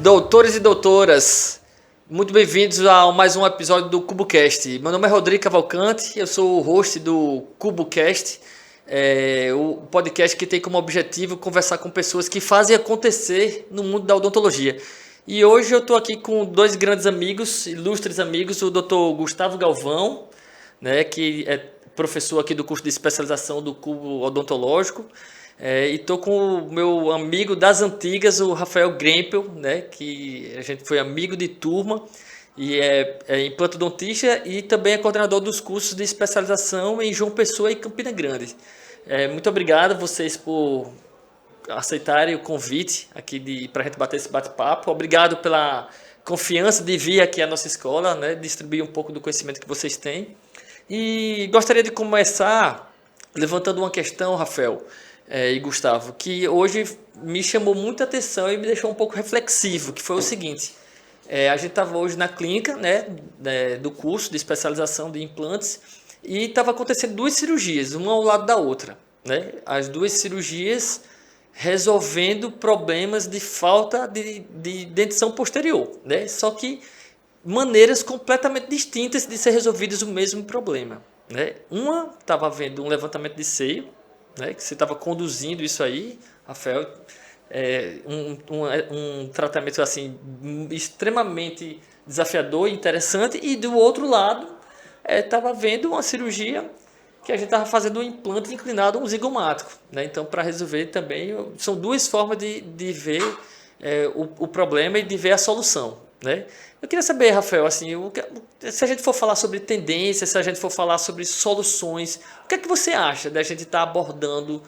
Doutores e doutoras, muito bem-vindos a mais um episódio do CuboCast. Meu nome é Rodrigo Cavalcante, eu sou o host do CuboCast, o podcast que tem como objetivo conversar com pessoas que fazem acontecer no mundo da odontologia. E hoje eu estou aqui com dois grandes amigos, ilustres amigos, o Dr. Gustavo Galvão, né, que é professor aqui do curso de especialização do Cubo Odontológico, e estou com o meu amigo das antigas, o Rafael Grempel, né, que a gente foi amigo de turma e é implantodontista e também é coordenador dos cursos de especialização em João Pessoa e Campina Grande. Muito obrigado a vocês por aceitarem o convite aqui para a gente bater esse bate-papo. Obrigado pela confiança de vir aqui à nossa escola, né, distribuir um pouco do conhecimento que vocês têm. E gostaria de começar levantando uma questão, Rafael e Gustavo, que hoje me chamou muita atenção e me deixou um pouco reflexivo, que foi o seguinte: a gente estava hoje na clínica, né, do curso de especialização de implantes e estava acontecendo duas cirurgias, uma ao lado da outra, né? As duas cirurgias resolvendo problemas de falta de dentição posterior, né? Só que maneiras completamente distintas de ser resolvidos o mesmo problema, né? Uma estava havendo um levantamento de seio, né, que você estava conduzindo isso aí, Rafael, um tratamento assim extremamente desafiador e interessante, e do outro lado estava havendo uma cirurgia que a gente estava fazendo um implante inclinado, um zigomático, né? Então, para resolver também, são duas formas de ver o problema e de ver a solução, né? Eu queria saber, Rafael, assim, se a gente for falar sobre tendências, se a gente for falar sobre soluções, o que é que você acha da gente estar abordando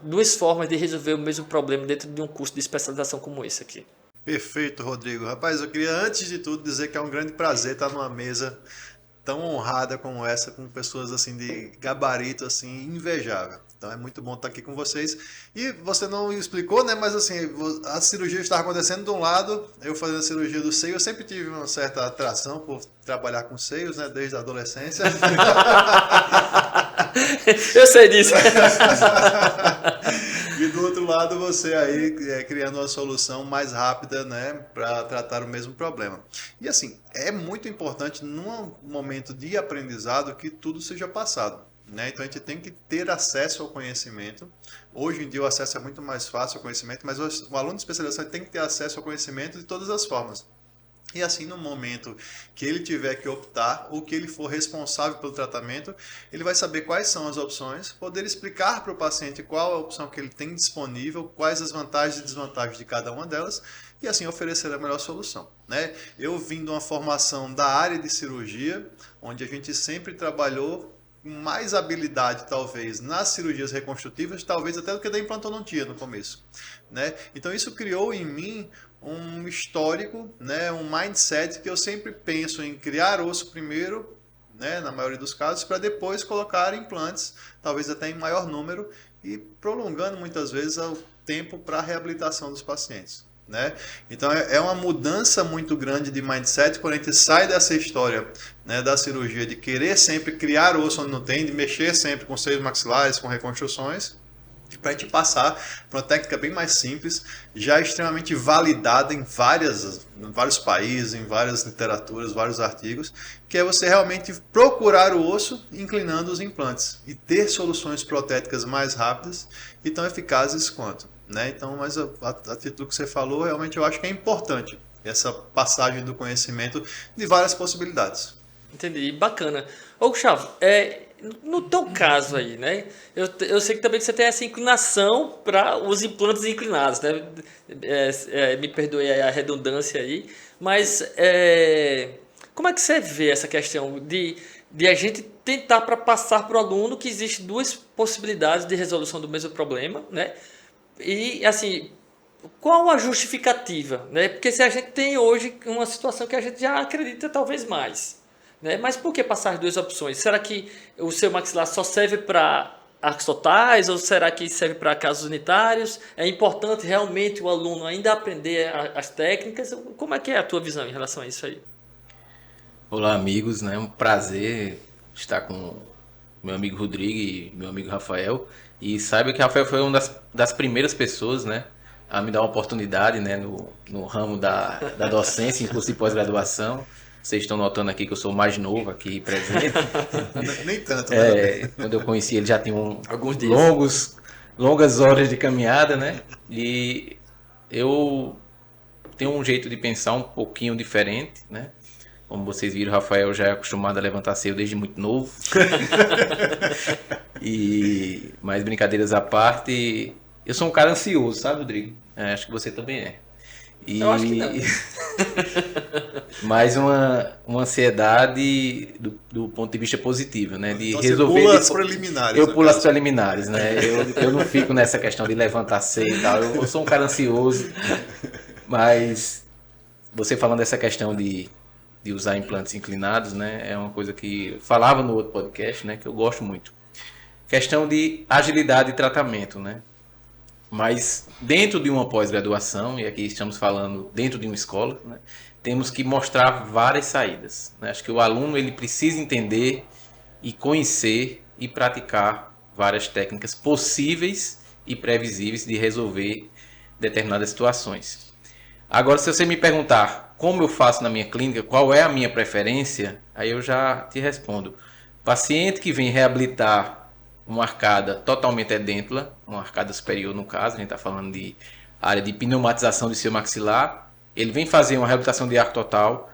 duas formas de resolver o mesmo problema dentro de um curso de especialização como esse aqui? Perfeito, Rodrigo. Rapaz, eu queria antes de tudo dizer que é um grande prazer estar numa mesa tão honrada como essa, com pessoas assim de gabarito assim invejável. Então é muito bom estar aqui com vocês. E você não explicou, né? Mas assim, a cirurgia estava acontecendo de um lado, eu fazendo a cirurgia do seio, eu sempre tive uma certa atração por trabalhar com seios, né? Desde a adolescência. Eu sei disso. E do outro lado, você aí criando uma solução mais rápida, né, para tratar o mesmo problema. E assim, é muito importante num momento de aprendizado que tudo seja passado, né? Então a gente tem que ter acesso ao conhecimento. Hoje em dia o acesso é muito mais fácil ao conhecimento, mas o aluno de especialização tem que ter acesso ao conhecimento de todas as formas. E assim, no momento que ele tiver que optar, ou que ele for responsável pelo tratamento, ele vai saber quais são as opções, poder explicar para o paciente qual é a opção que ele tem disponível, quais as vantagens e desvantagens de cada uma delas, e assim oferecer a melhor solução, né? Eu vim de uma formação da área de cirurgia, onde a gente sempre trabalhou com mais habilidade, talvez, nas cirurgias reconstrutivas, talvez até do que da implantodontia no começo, né? Então isso criou em mim um histórico, né, um mindset que eu sempre penso em criar osso primeiro, né, na maioria dos casos, para depois colocar implantes, talvez até em maior número, e prolongando muitas vezes o tempo para a reabilitação dos pacientes, né? Então é uma mudança muito grande de mindset quando a gente sai dessa história, né, da cirurgia de querer sempre criar osso onde não tem, de mexer sempre com seios maxilares, com reconstruções, para a gente passar para uma técnica bem mais simples, já extremamente validada em vários países, em várias literaturas, vários artigos, que é você realmente procurar o osso inclinando os implantes e ter soluções protéticas mais rápidas e tão eficazes quanto, né? Então, mas a título que você falou, realmente eu acho que é importante essa passagem do conhecimento de várias possibilidades. Entendi, bacana. Ô, Gustavo, no teu caso aí, né? Eu sei que também você tem essa inclinação para os implantes inclinados, né? Me perdoe a redundância aí, mas como é que você vê essa questão de a gente tentar para passar para o aluno que existe duas possibilidades de resolução do mesmo problema, né? E assim, qual a justificativa, né? Porque se a gente tem hoje uma situação que a gente já acredita talvez mais, né? Mas por que passar as duas opções? Será que o seu maxilar só serve para arcos totais ou será que serve para casos unitários? É importante realmente o aluno ainda aprender as técnicas? Como é que é a tua visão em relação a isso aí? Olá, amigos, né? Um prazer estar com meu amigo Rodrigo e meu amigo Rafael. E saiba que Rafael foi uma das primeiras pessoas, né, a me dar uma oportunidade, né, no ramo da docência, inclusive pós-graduação. Vocês estão notando aqui que eu sou o mais novo aqui presente. Nem tanto, né? Quando eu conheci ele já tinha alguns dias. longas horas de caminhada, né? E eu tenho um jeito de pensar um pouquinho diferente, né? Como vocês viram, o Rafael já é acostumado a levantar cedo desde muito novo. Mas brincadeiras à parte, eu sou um cara ansioso, sabe, Rodrigo? Acho que você também é. Eu acho que não. Mas uma ansiedade do ponto de vista positivo, né? De então resolver. Você pula as preliminares. Eu pulo as preliminares, né? Eu não fico nessa questão de levantar cedo e tal. Eu sou um cara ansioso. Mas você falando dessa questão de usar implantes inclinados, né? É uma coisa que eu falava no outro podcast, né? Que eu gosto muito. Questão de agilidade de tratamento, né? Mas dentro de uma pós-graduação, e aqui estamos falando dentro de uma escola, né, temos que mostrar várias saídas, né? Acho que o aluno ele precisa entender e conhecer e praticar várias técnicas possíveis e previsíveis de resolver determinadas situações. Agora, se você me perguntar como eu faço na minha clínica, qual é a minha preferência, aí eu já te respondo. Paciente que vem reabilitar uma arcada totalmente edêntula, uma arcada superior no caso, a gente está falando de área de pneumatização do seu maxilar, ele vem fazer uma reabilitação de arco total,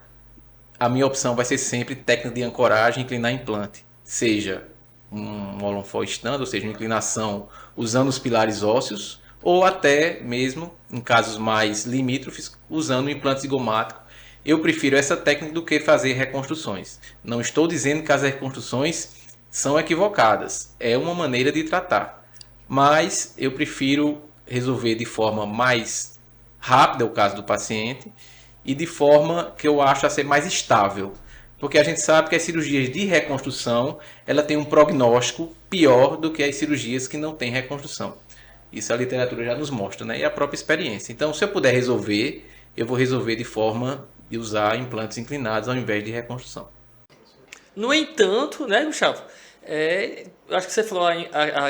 a minha opção vai ser sempre técnica de ancoragem e inclinar implante, seja um Olonfall standard, ou seja, uma inclinação usando os pilares ósseos, ou até mesmo, em casos mais limítrofes, usando o implante zigomático. Eu prefiro essa técnica do que fazer reconstruções. Não estou dizendo que as reconstruções são equivocadas, é uma maneira de tratar, mas eu prefiro resolver de forma mais rápida o caso do paciente e de forma que eu acho a ser mais estável, porque a gente sabe que as cirurgias de reconstrução ela tem um prognóstico pior do que as cirurgias que não têm reconstrução. Isso a literatura já nos mostra, né? E a própria experiência. Então, se eu puder resolver, eu vou resolver de forma de usar implantes inclinados ao invés de reconstrução. No entanto, né, Gustavo? Eu acho que você falou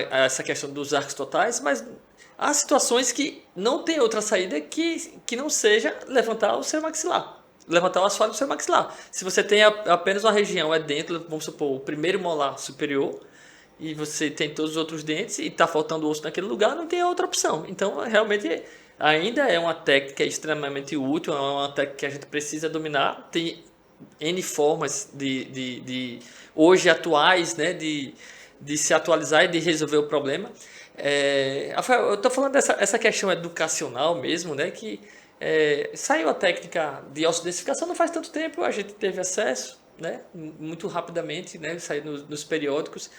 essa questão dos arcos totais, mas há situações que não tem outra saída que não seja levantar o seu maxilar, levantar o assoalho do seu maxilar. Se você tem apenas uma região dentro, vamos supor, o primeiro molar superior, e você tem todos os outros dentes e está faltando osso naquele lugar, não tem outra opção. Então, realmente, ainda é uma técnica extremamente útil, é uma técnica que a gente precisa dominar. Tem N formas hoje atuais, né, de se atualizar e de resolver o problema. Rafael, eu estou falando dessa questão educacional mesmo, né, que saiu a técnica de ossidensificação não faz tanto tempo, a gente teve acesso, né, muito rapidamente, né, saiu nos periódicos.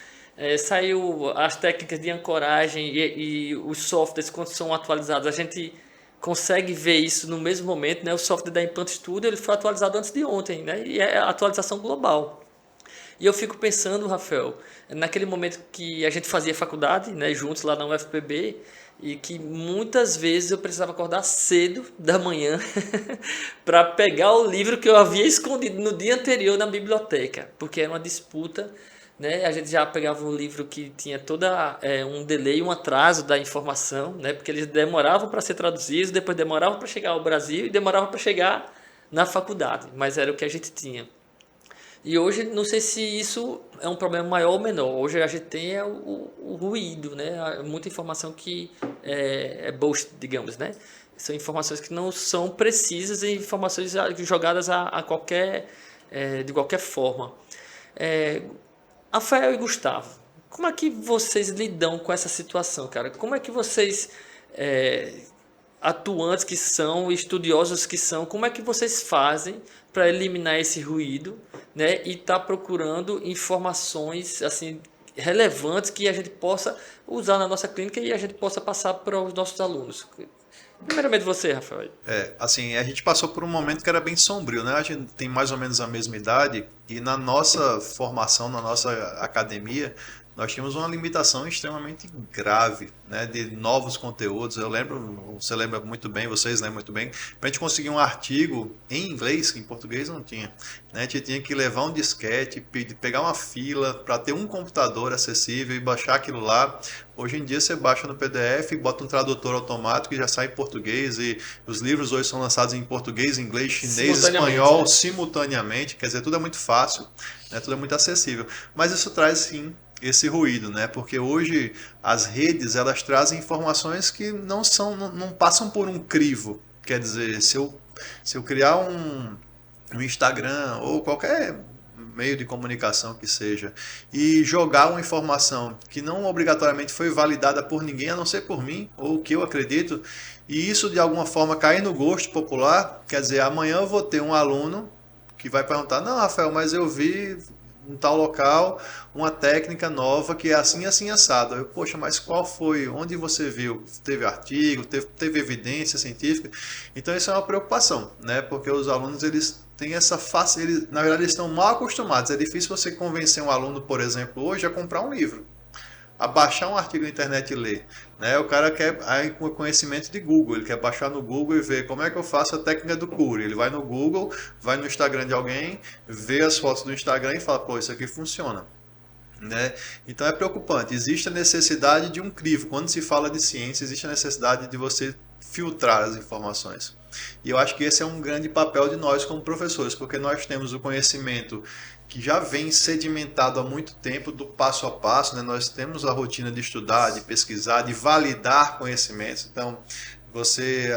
Saiu as técnicas de ancoragem e os softwares quando são atualizados, a gente consegue ver isso no mesmo momento, né? O software da Implant Studio ele foi atualizado antes de ontem, né? E é a atualização global. E eu fico pensando, Rafael, naquele momento que a gente fazia faculdade, né, juntos lá na UFPB, e que muitas vezes eu precisava acordar cedo da manhã para pegar o livro que eu havia escondido no dia anterior na biblioteca, porque era uma disputa, né? A gente já pegava um livro que tinha toda um delay, um atraso da informação, né? Porque eles demoravam para ser traduzidos, depois demoravam para chegar ao Brasil e demoravam para chegar na faculdade, mas era o que a gente tinha. E hoje, não sei se isso é um problema maior ou menor. Hoje a gente tem o ruído, né? Muita informação que é bullshit, digamos, né? São informações que não são precisas e informações jogadas de qualquer forma. Rafael e Gustavo, como é que vocês lidam com essa situação, cara? Como é que vocês, atuantes que são, estudiosos que são, como é que vocês fazem para eliminar esse ruído, né? E tá procurando informações assim relevantes que a gente possa usar na nossa clínica e a gente possa passar para os nossos alunos. Primeiramente você, Rafael. Assim, a gente passou por um momento que era bem sombrio, né? A gente tem mais ou menos a mesma idade e na nossa formação, na nossa academia, nós tínhamos uma limitação extremamente grave, né, de novos conteúdos. Eu lembro, você lembra muito bem, vocês lembram muito bem, para a gente conseguir um artigo em inglês, que em português não tinha, né, a gente tinha que levar um disquete, pegar uma fila para ter um computador acessível e baixar aquilo lá. Hoje em dia você baixa no PDF, bota um tradutor automático e já sai em português, e os livros hoje são lançados em português, inglês, chinês, espanhol, né, simultaneamente, quer dizer, tudo é muito fácil, né, tudo é muito acessível. Mas isso traz sim esse ruído, né? Porque hoje as redes, elas trazem informações que não passam por um crivo. Quer dizer, se eu criar um Instagram ou qualquer meio de comunicação que seja e jogar uma informação que não obrigatoriamente foi validada por ninguém, a não ser por mim ou o que eu acredito, e isso de alguma forma cair no gosto popular, quer dizer, amanhã eu vou ter um aluno que vai perguntar: não, Rafael, mas eu vi em tal local uma técnica nova que é assim, assim, assado. Eu, poxa, mas qual foi? Onde você viu? Teve artigo? Teve evidência científica? Então isso é uma preocupação, né? Porque os alunos, eles têm essa face, na verdade eles estão mal acostumados. É difícil você convencer um aluno, por exemplo, hoje a comprar um livro, a baixar um artigo na internet e ler, né? O cara quer com conhecimento de Google, ele quer baixar no Google e ver como é que eu faço a técnica do Cury. Ele vai no Google, vai no Instagram de alguém, vê as fotos do Instagram e fala: pô, isso aqui funciona, né? Então é preocupante. Existe a necessidade de um crivo. Quando se fala de ciência, existe a necessidade de você filtrar as informações. E eu acho que esse é um grande papel de nós como professores, porque nós temos o conhecimento que já vem sedimentado há muito tempo do passo a passo, né? Nós temos a rotina de estudar, de pesquisar, de validar conhecimentos. Então, você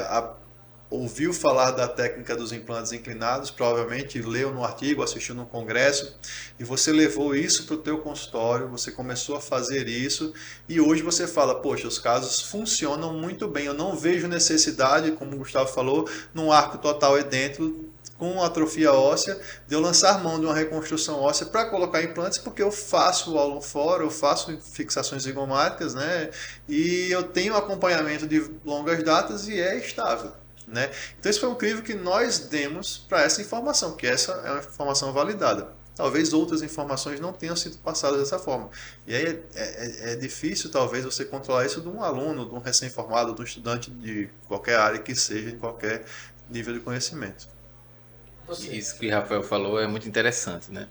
ouviu falar da técnica dos implantes inclinados, provavelmente leu no artigo, assistiu no congresso, e você levou isso para o teu consultório, você começou a fazer isso, e hoje você fala: poxa, os casos funcionam muito bem, eu não vejo necessidade, como o Gustavo falou, num arco total e dentro, com atrofia óssea, de eu lançar mão de uma reconstrução óssea para colocar implantes, porque eu faço o aulão fora, eu faço fixações zigomáticas, né? E eu tenho acompanhamento de longas datas e é estável, né? Então esse foi um crivo que nós demos para essa informação, que essa é uma informação validada. Talvez outras informações não tenham sido passadas dessa forma. E aí é difícil, talvez, você controlar isso de um aluno, de um recém-formado, de um estudante de qualquer área que seja, de qualquer nível de conhecimento. Isso que o Rafael falou é muito interessante, né?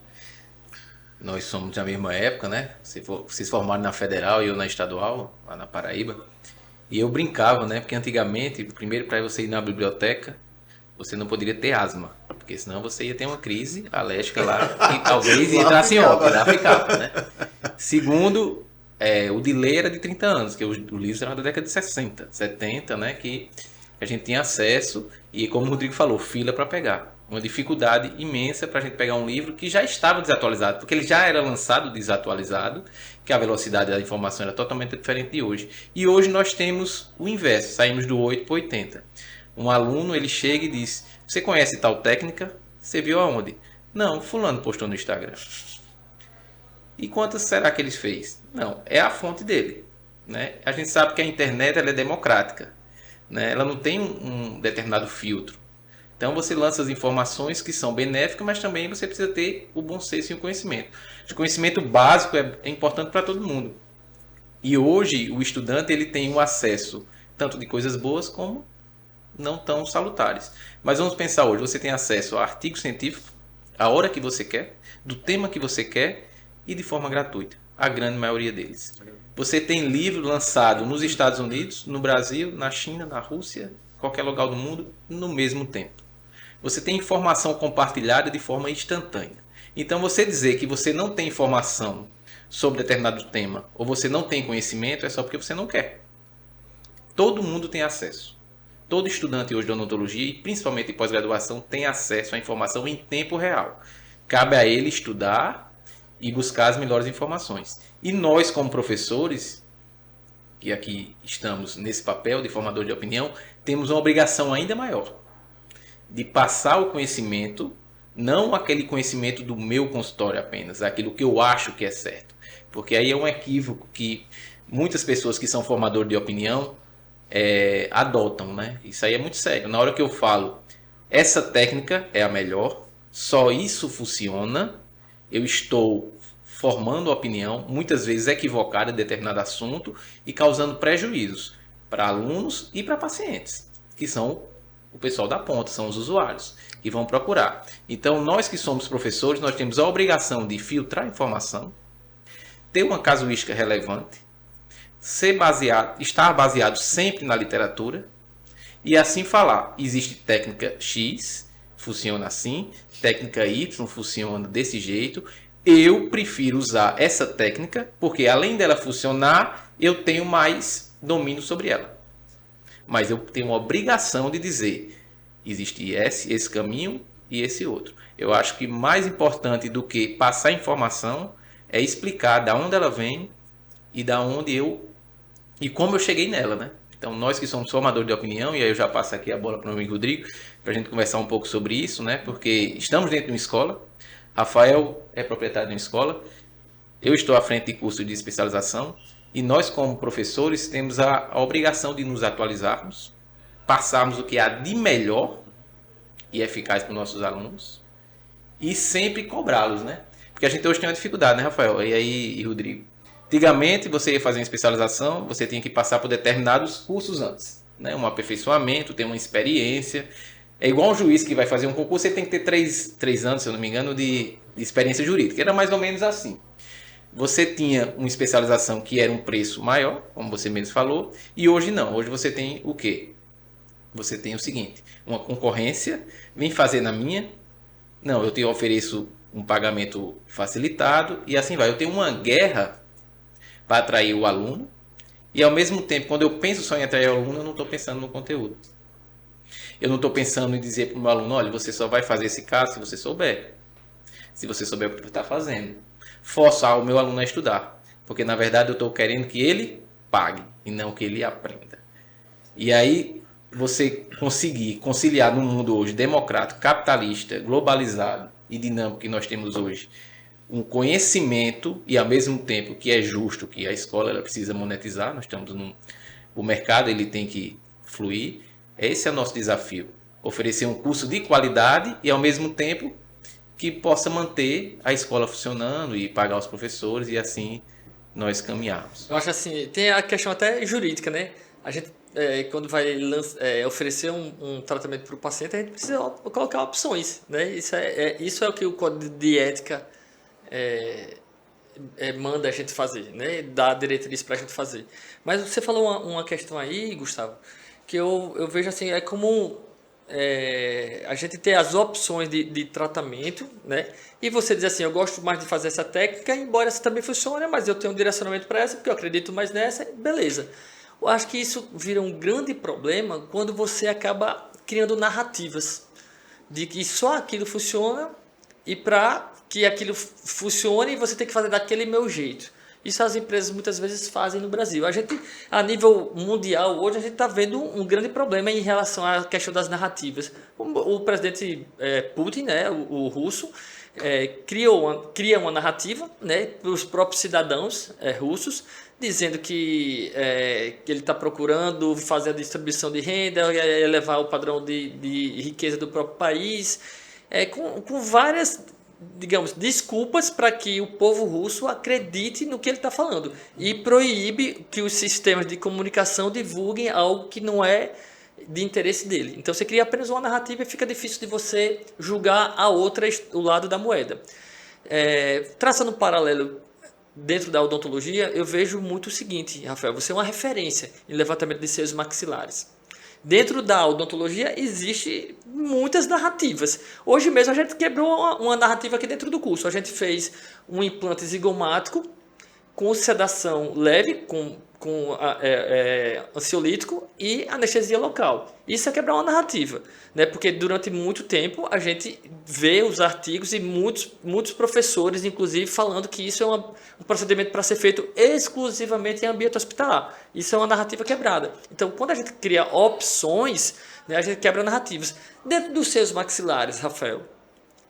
Nós somos da mesma época, né? Vocês formaram na Federal e eu na Estadual, lá na Paraíba. E eu brincava, né? Porque antigamente, primeiro, para você ir na biblioteca, você não poderia ter asma, porque senão você ia ter uma crise alérgica lá e talvez entrasse em óbito, lá ficava, né? Segundo, o delay era de 30 anos, que o livro era da década de 60, 70, né? Que a gente tinha acesso e, como o Rodrigo falou, fila para pegar. Uma dificuldade imensa para a gente pegar um livro que já estava desatualizado, porque ele já era lançado desatualizado, que a velocidade da informação era totalmente diferente de hoje. E hoje nós temos o inverso, saímos do 8 para 80. Um aluno, ele chega e diz: você conhece tal técnica? Você viu aonde? Não, fulano postou no Instagram. E quantas será que ele fez? Não, é a fonte dele, né? A gente sabe que a internet ela é democrática, né? Ela não tem um determinado filtro. Então você lança as informações que são benéficas, mas também você precisa ter o bom senso e o conhecimento. O conhecimento básico é importante para todo mundo. E hoje o estudante ele tem um acesso tanto de coisas boas como não tão salutares. Mas vamos pensar hoje, você tem acesso a artigos científicos, a hora que você quer, do tema que você quer e de forma gratuita. A grande maioria deles. Você tem livro lançado nos Estados Unidos, no Brasil, na China, na Rússia, qualquer lugar do mundo, no mesmo tempo. Você tem informação compartilhada de forma instantânea. Então você dizer que você não tem informação sobre determinado tema ou você não tem conhecimento é só porque você não quer. Todo mundo tem acesso. Todo estudante hoje de odontologia e principalmente em pós-graduação tem acesso à informação em tempo real. Cabe a ele estudar e buscar as melhores informações. E nós como professores, que aqui estamos nesse papel de formador de opinião, temos uma obrigação ainda maior de passar o conhecimento, não aquele conhecimento do meu consultório apenas, aquilo que eu acho que é certo. Porque aí é um equívoco que muitas pessoas que são formadores de opinião adotam, né? Isso aí é muito sério. Na hora que eu falo, essa técnica é a melhor, só isso funciona, eu estou formando opinião, muitas vezes equivocada em determinado assunto e causando prejuízos para alunos e para pacientes, que são o pessoal da ponta, são os usuários que vão procurar. Então, nós que somos professores, nós temos a obrigação de filtrar a informação, ter uma casuística relevante, estar baseado sempre na literatura e assim falar, existe técnica X, funciona assim, técnica Y funciona desse jeito, eu prefiro usar essa técnica porque além dela funcionar, eu tenho mais domínio sobre ela. Mas eu tenho uma obrigação de dizer, existe esse caminho e esse outro. Eu acho que mais importante do que passar informação é explicar da onde ela vem e da onde e como eu cheguei nela, né? Então, nós que somos formadores de opinião, e aí eu já passo aqui a bola para o meu amigo Rodrigo, para a gente conversar um pouco sobre isso, né? Porque estamos dentro de uma escola, Rafael é proprietário de uma escola, eu estou à frente de curso de especialização, e nós, como professores, temos a obrigação de nos atualizarmos, passarmos o que há de melhor e eficaz para os nossos alunos, e sempre cobrá-los, né? Porque a gente hoje tem uma dificuldade, né, Rafael? E aí, Rodrigo? Antigamente, você ia fazer uma especialização, você tinha que passar por determinados cursos antes, né? Um aperfeiçoamento, ter uma experiência. É igual um juiz que vai fazer um concurso, você tem que ter 3 anos, se eu não me engano, de experiência jurídica. Era mais ou menos assim. Você tinha uma especialização que era um preço maior, como você mesmo falou, e hoje não. Hoje você tem o quê? Você tem o seguinte, uma concorrência, vem fazer na minha, não, eu te ofereço um pagamento facilitado e assim vai. Eu tenho uma guerra para atrair o aluno e ao mesmo tempo, quando eu penso só em atrair o aluno, eu não estou pensando no conteúdo. Eu não estou pensando em dizer para o meu aluno, olha, você só vai fazer esse caso se você souber. Se você souber o que você está fazendo. Forçar o meu aluno a estudar. Porque na verdade eu estou querendo que ele pague e não que ele aprenda. E aí você conseguir conciliar num mundo hoje democrático, capitalista, globalizado e dinâmico que nós temos hoje, um conhecimento e ao mesmo tempo que é justo, que a escola ela precisa monetizar, nós estamos o mercado ele tem que fluir, esse é o nosso desafio, oferecer um curso de qualidade e ao mesmo tempo que possa manter a escola funcionando e pagar os professores e assim nós caminharmos. Eu acho assim, tem a questão até jurídica, né? A gente, quando vai oferecer um tratamento para o paciente, a gente precisa colocar opções, né? Isso é o que o Código de Ética manda a gente fazer, né? Dá diretriz para a gente fazer. Mas você falou uma questão aí, Gustavo, que eu vejo assim, é como a gente ter as opções de tratamento, né? E você diz assim, eu gosto mais de fazer essa técnica, embora essa também funcione, mas eu tenho um direcionamento para essa, porque eu acredito mais nessa, beleza. Eu acho que isso vira um grande problema quando você acaba criando narrativas de que só aquilo funciona e para que aquilo funcione você tem que fazer daquele meu jeito. Isso as empresas muitas vezes fazem no Brasil. A gente, a nível mundial, hoje a gente está vendo um grande problema em relação à questão das narrativas. O presidente Putin, né, o russo, cria uma narrativa, né, para os próprios cidadãos russos, dizendo que ele está procurando fazer a distribuição de renda, elevar o padrão de riqueza do próprio país, com várias, digamos, desculpas para que o povo russo acredite no que ele está falando e proíbe que os sistemas de comunicação divulguem algo que não é de interesse dele. Então você cria apenas uma narrativa e fica difícil de você julgar a outra, o lado da moeda. Traçando um paralelo dentro da odontologia, eu vejo muito o seguinte, Rafael, você é uma referência em levantamento de seios maxilares. Dentro da odontologia existe muitas narrativas. Hoje mesmo a gente quebrou uma narrativa aqui dentro do curso. A gente fez um implante zigomático com sedação leve, com ansiolítico e anestesia local. Isso é quebrar uma narrativa, né? Porque durante muito tempo a gente vê os artigos e muitos professores, inclusive, falando que isso é um procedimento para ser feito exclusivamente em ambiente hospitalar. Isso é uma narrativa quebrada. Então, quando a gente cria opções, né, a gente quebra narrativas. Dentro dos seios maxilares, Rafael,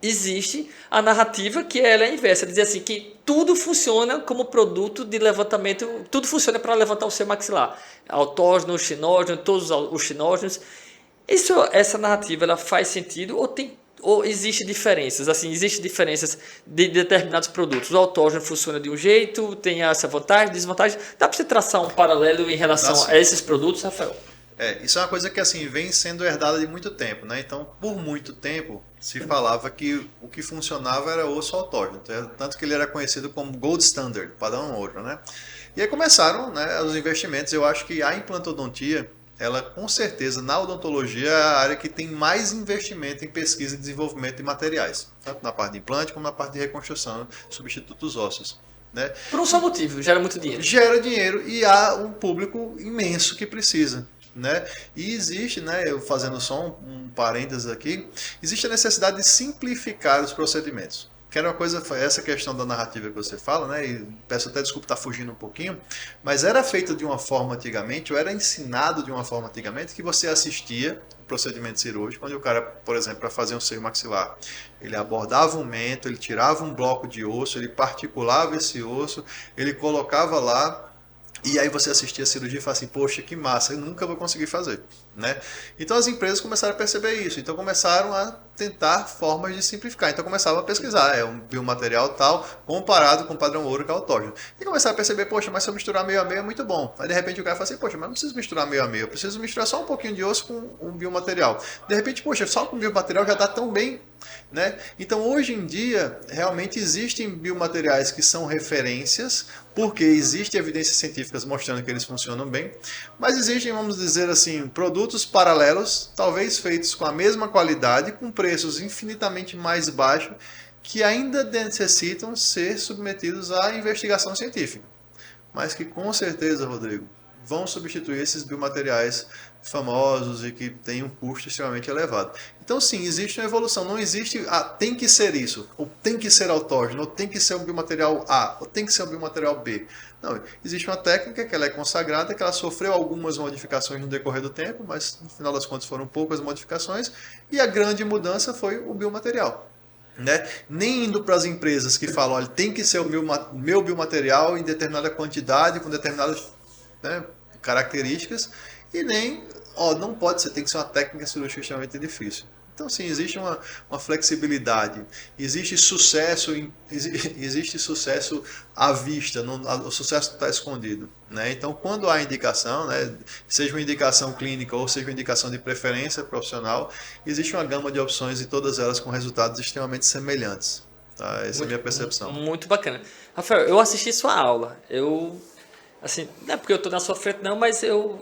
existe a narrativa que ela é inversa, dizer assim que tudo funciona como produto de levantamento, tudo funciona para levantar o seu maxilar, autógeno, xenógeno, todos os xenógenos. Essa narrativa ela faz sentido ou tem Ou existe diferenças? Assim, existe diferenças de determinados produtos. O autógeno funciona de um jeito, tem essa vantagem, desvantagem. Dá para você traçar um paralelo em relação a esses produtos, Rafael? Isso é uma coisa que assim vem sendo herdada de muito tempo, né? Então, por muito tempo se falava que o que funcionava era osso autógeno, tanto que ele era conhecido como gold standard, padrão ouro, né? E aí começaram, né, os investimentos. Eu acho que a implantodontia, ela com certeza na odontologia é a área que tem mais investimento em pesquisa e desenvolvimento de materiais, tanto na parte de implante como na parte de reconstrução de substitutos ósseos, né? Por um só motivo, gera muito dinheiro. Gera dinheiro e há um público imenso que precisa, né? E existe, né, eu fazendo só um parênteses aqui, existe a necessidade de simplificar os procedimentos. Que era uma coisa, essa questão da narrativa que você fala, né? E peço até desculpa estar fugindo um pouquinho, mas era feito de uma forma antigamente, ou era ensinado de uma forma antigamente, que você assistia o procedimento cirúrgico, onde o cara, por exemplo, para fazer um seio maxilar, ele abordava um mento, ele tirava um bloco de osso, ele particulava esse osso, ele colocava lá. E aí você assistia a cirurgia e fala assim, poxa, que massa, eu nunca vou conseguir fazer, né? Então as empresas começaram a perceber isso, então começaram a tentar formas de simplificar, então começavam a pesquisar, um biomaterial tal, comparado com o padrão ouro que é autógeno. E começaram a perceber, poxa, mas se eu misturar meio a meio é muito bom. Aí de repente o cara fala assim, poxa, mas não preciso misturar meio a meio, eu preciso misturar só um pouquinho de osso com um biomaterial. De repente, poxa, só com biomaterial já dá tão bem, né? Então hoje em dia, realmente existem biomateriais que são referências, porque existem evidências científicas mostrando que eles funcionam bem, mas existem, vamos dizer assim, produtos paralelos, talvez feitos com a mesma qualidade, com preços infinitamente mais baixos, que ainda necessitam ser submetidos à investigação científica. Mas que com certeza, Rodrigo, vão substituir esses biomateriais famosos e que têm um custo extremamente elevado. Então sim, existe uma evolução, não existe, tem que ser isso, ou tem que ser autógeno, ou tem que ser um biomaterial A, ou tem que ser um biomaterial B. Não, existe uma técnica que ela é consagrada, que ela sofreu algumas modificações no decorrer do tempo, mas no final das contas foram poucas modificações, e a grande mudança foi o biomaterial. Né? Nem indo para as empresas que falam, olha, tem que ser o meu biomaterial em determinada quantidade, com determinadas, né, características, e nem, não pode ser, tem que ser uma técnica cirúrgica extremamente difícil. Então, sim, existe uma flexibilidade, existe sucesso à vista, o sucesso está escondido, né? Então, quando há indicação, né, seja uma indicação clínica ou seja uma indicação de preferência profissional, existe uma gama de opções e todas elas com resultados extremamente semelhantes. Tá? Essa é a minha percepção. Muito bacana. Rafael, eu assisti sua aula, assim, não é porque eu estou na sua frente não, mas eu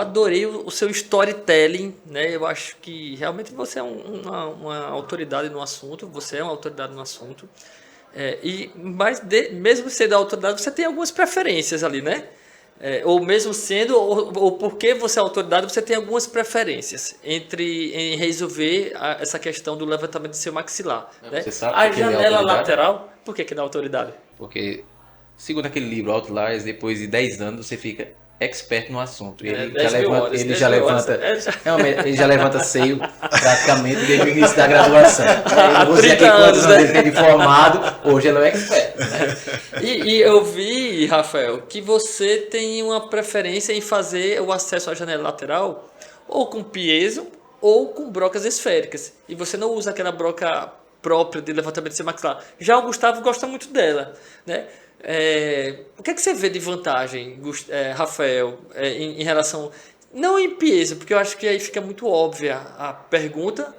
adorei o seu storytelling, né? Eu acho que realmente você é uma autoridade no assunto, você é uma autoridade no assunto, mas mesmo sendo autoridade, você tem algumas preferências ali, né? Ou mesmo sendo, ou porque você é autoridade, você tem algumas preferências em resolver essa questão do levantamento do seu maxilar. Né? Você sabe a janela lateral, por que dá autoridade? Porque segundo aquele livro Outliers, depois de 10 anos você fica expert no assunto. Ele já levanta seio praticamente desde o início da graduação. Eu vou dizer aqui quantos anos ele tem formado, hoje ele é um expert. E eu vi, Rafael, que você tem uma preferência em fazer o acesso à janela lateral ou com piezo ou com brocas esféricas. E você não usa aquela broca própria de levantamento de seu maxilar. Já o Gustavo gosta muito dela, né? O que é que você vê de vantagem, Rafael, em relação... Não em piezo, porque eu acho que aí fica muito óbvia a pergunta,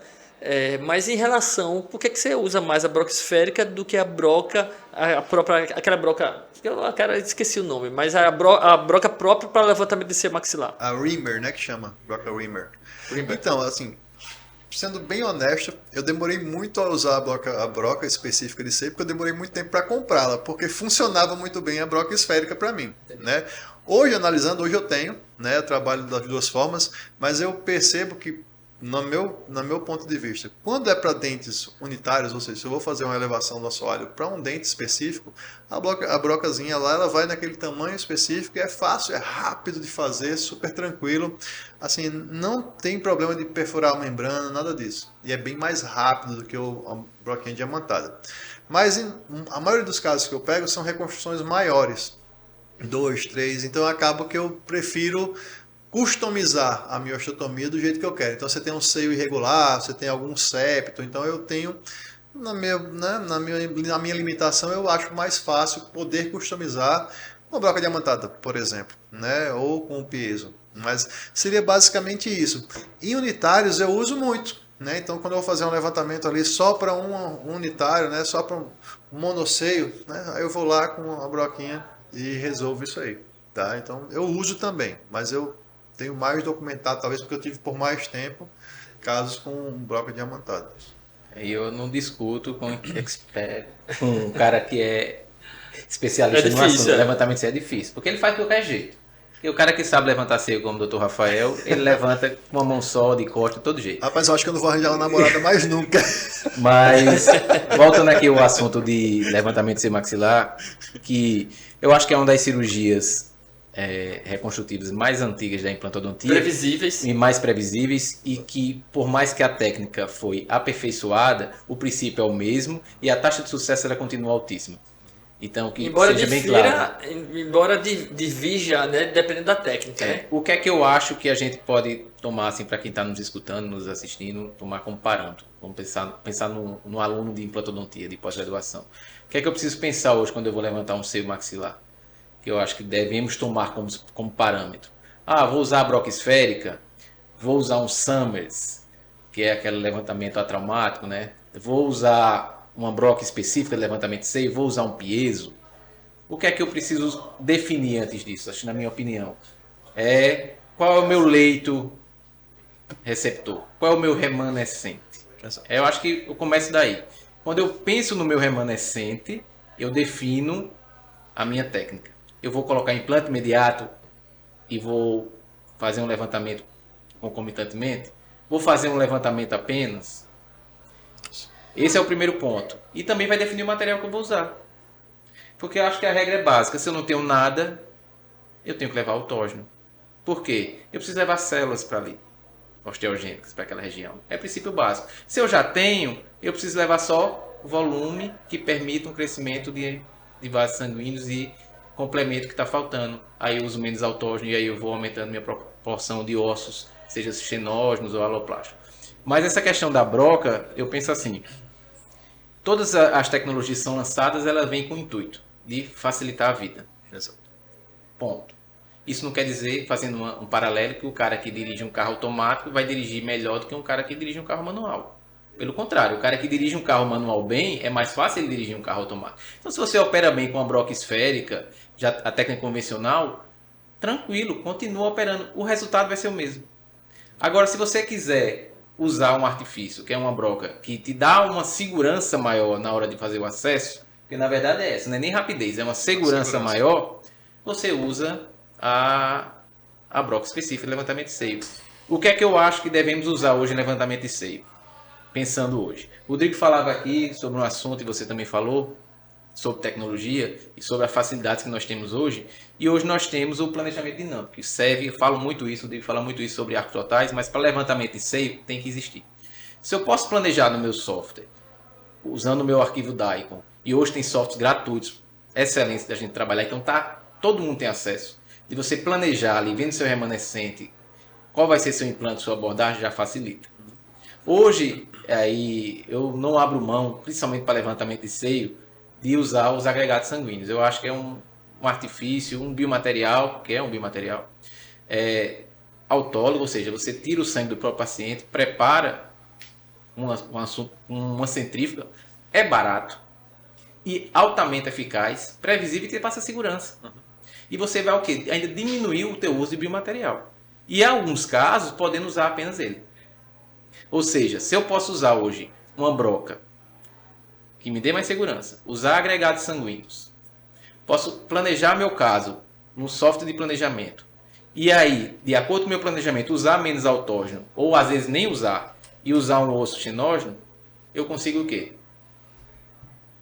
mas em relação... Por que é que você usa mais a broca esférica do que a broca... aquela broca... esqueci o nome, mas a broca própria para levantamento de seu maxilar. A Rimmer, né, que chama, broca Rimmer. Então, assim... Sendo bem honesto, eu demorei muito a usar a broca específica de seio, porque eu demorei muito tempo para comprá-la, porque funcionava muito bem a broca esférica para mim, né? Hoje, analisando, hoje eu tenho, né, eu trabalho das duas formas, mas eu percebo que, no meu ponto de vista, quando é para dentes unitários, ou seja, se eu vou fazer uma elevação do assoalho para um dente específico, a brocazinha lá, ela vai naquele tamanho específico, e é fácil, é rápido de fazer, super tranquilo, assim, não tem problema de perfurar a membrana, nada disso, e é bem mais rápido do que a broquinha diamantada. Mas a maioria dos casos que eu pego são reconstruções maiores, 2, 3, então acaba que eu prefiro customizar a minha osteotomia do jeito que eu quero. Então você tem um seio irregular, você tem algum septo, então eu tenho, na minha limitação, eu acho mais fácil poder customizar uma broca diamantada, por exemplo, né? Ou com o piezo. Mas seria basicamente isso. Em unitários eu uso muito, né? Então quando eu vou fazer um levantamento ali só para um unitário, né? Só para um monoceio, né? Aí eu vou lá com a broquinha e resolvo isso aí, tá? Então eu uso também, mas eu tenho mais documentado, talvez porque eu tive por mais tempo, casos com broca diamantada. E eu não discuto com um cara que é especialista no assunto. Levantamento de seio é difícil, porque ele faz de qualquer jeito. E o cara que sabe levantar seio, como o Dr. Rafael, ele levanta com uma mão só, de costa, de todo jeito. Rapaz, eu acho que eu não vou arranjar uma namorada mais nunca. Mas, voltando aqui ao assunto de levantamento de seio maxilar, que eu acho que é uma das cirurgias reconstrutivas mais antigas da implantodontia. Previsíveis. E mais previsíveis, e que, por mais que a técnica foi aperfeiçoada, o princípio é o mesmo e a taxa de sucesso ela continua altíssima. Então, que seja bem claro. Embora divirja, né, dependendo da técnica. Né? O que é que eu acho que a gente pode tomar, assim, para quem está nos escutando, nos assistindo, tomar como parâmetro? Vamos pensar no aluno de implantodontia, de pós-graduação. O que é que eu preciso pensar hoje quando eu vou levantar um seio maxilar? Que eu acho que devemos tomar como parâmetro. Vou usar a broca esférica, vou usar um Summers, que é aquele levantamento atraumático, né? Vou usar uma broca específica de levantamento de seio, vou usar um piezo. O que é que eu preciso definir antes disso? Acho que, na minha opinião, qual é o meu leito receptor? Qual é o meu remanescente? Eu acho que eu começo daí. Quando eu penso no meu remanescente, eu defino a minha técnica. Eu vou colocar implante imediato e vou fazer um levantamento concomitantemente? Vou fazer um levantamento apenas? Esse é o primeiro ponto. E também vai definir o material que eu vou usar. Porque eu acho que a regra é básica. Se eu não tenho nada, eu tenho que levar autógeno. Por quê? Eu preciso levar células para ali, osteogênicas, para aquela região. É princípio básico. Se eu já tenho, eu preciso levar só volume que permita um crescimento de vasos sanguíneos e complemento que está faltando. Aí eu uso menos autógeno e aí eu vou aumentando minha proporção de ossos, seja xenógenos ou aloplásticos. Mas essa questão da broca, eu penso assim, todas as tecnologias que são lançadas, elas vêm com o intuito de facilitar a vida. Exato. Ponto. Isso não quer dizer, fazendo um paralelo, que o cara que dirige um carro automático vai dirigir melhor do que um cara que dirige um carro manual. Pelo contrário, o cara que dirige um carro manual bem, é mais fácil ele dirigir um carro automático. Então, se você opera bem com uma broca esférica, já a técnica convencional, tranquilo, continua operando. O resultado vai ser o mesmo. Agora, se você quiser usar um artifício, que é uma broca, que te dá uma segurança maior na hora de fazer o acesso, porque na verdade é essa, não é nem rapidez, é uma segurança maior, você usa a broca específica de levantamento de seio. O que é que eu acho que devemos usar hoje em levantamento de seio? Pensando hoje. O Rodrigo falava aqui sobre um assunto, e você também falou, sobre tecnologia e sobre as facilidades que nós temos hoje. E hoje nós temos o planejamento dinâmico, que serve, eu falo muito isso, o Rodrigo fala muito isso sobre arcos totais, mas para levantamento de seio tem que existir. Se eu posso planejar no meu software, usando o meu arquivo Daikon, e hoje tem softwares gratuitos, excelentes da gente trabalhar, então todo mundo tem acesso. De você planejar ali, vendo seu remanescente, qual vai ser seu implante, sua abordagem, já facilita. Hoje, aí, eu não abro mão, principalmente para levantamento de seio, de usar os agregados sanguíneos. Eu acho que é um artifício, um biomaterial, que é um biomaterial, autólogo, ou seja, você tira o sangue do próprio paciente, prepara uma centrífuga, é barato e altamente eficaz, previsível e te passa segurança. E você vai o quê? Ainda diminuir o teu uso de biomaterial. E em alguns casos, podendo usar apenas ele. Ou seja, se eu posso usar hoje uma broca que me dê mais segurança, usar agregados sanguíneos, posso planejar meu caso no software de planejamento, e aí, de acordo com o meu planejamento, usar menos autógeno, ou às vezes nem usar, e usar um osso xenógeno, eu consigo o quê?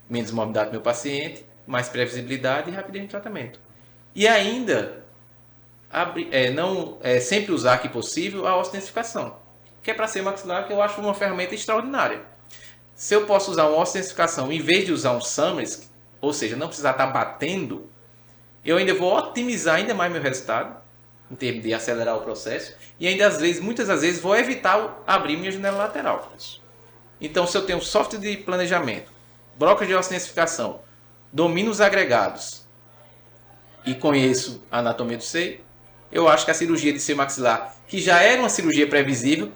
Menos morbidade do meu paciente, mais previsibilidade e rapidez de tratamento. E ainda, sempre usar, que possível, a ostensificação, que é para ser maxilar, que eu acho uma ferramenta extraordinária. Se eu posso usar uma ostensificação em vez de usar um Summers, ou seja, não precisar estar batendo, eu ainda vou otimizar ainda mais meu resultado em termos de acelerar o processo, e ainda muitas das vezes vou evitar abrir minha janela lateral. Então, se eu tenho software de planejamento, broca de ossificação, domino os agregados e conheço a anatomia do seio, eu acho que a cirurgia de seio maxilar, que já era uma cirurgia previsível,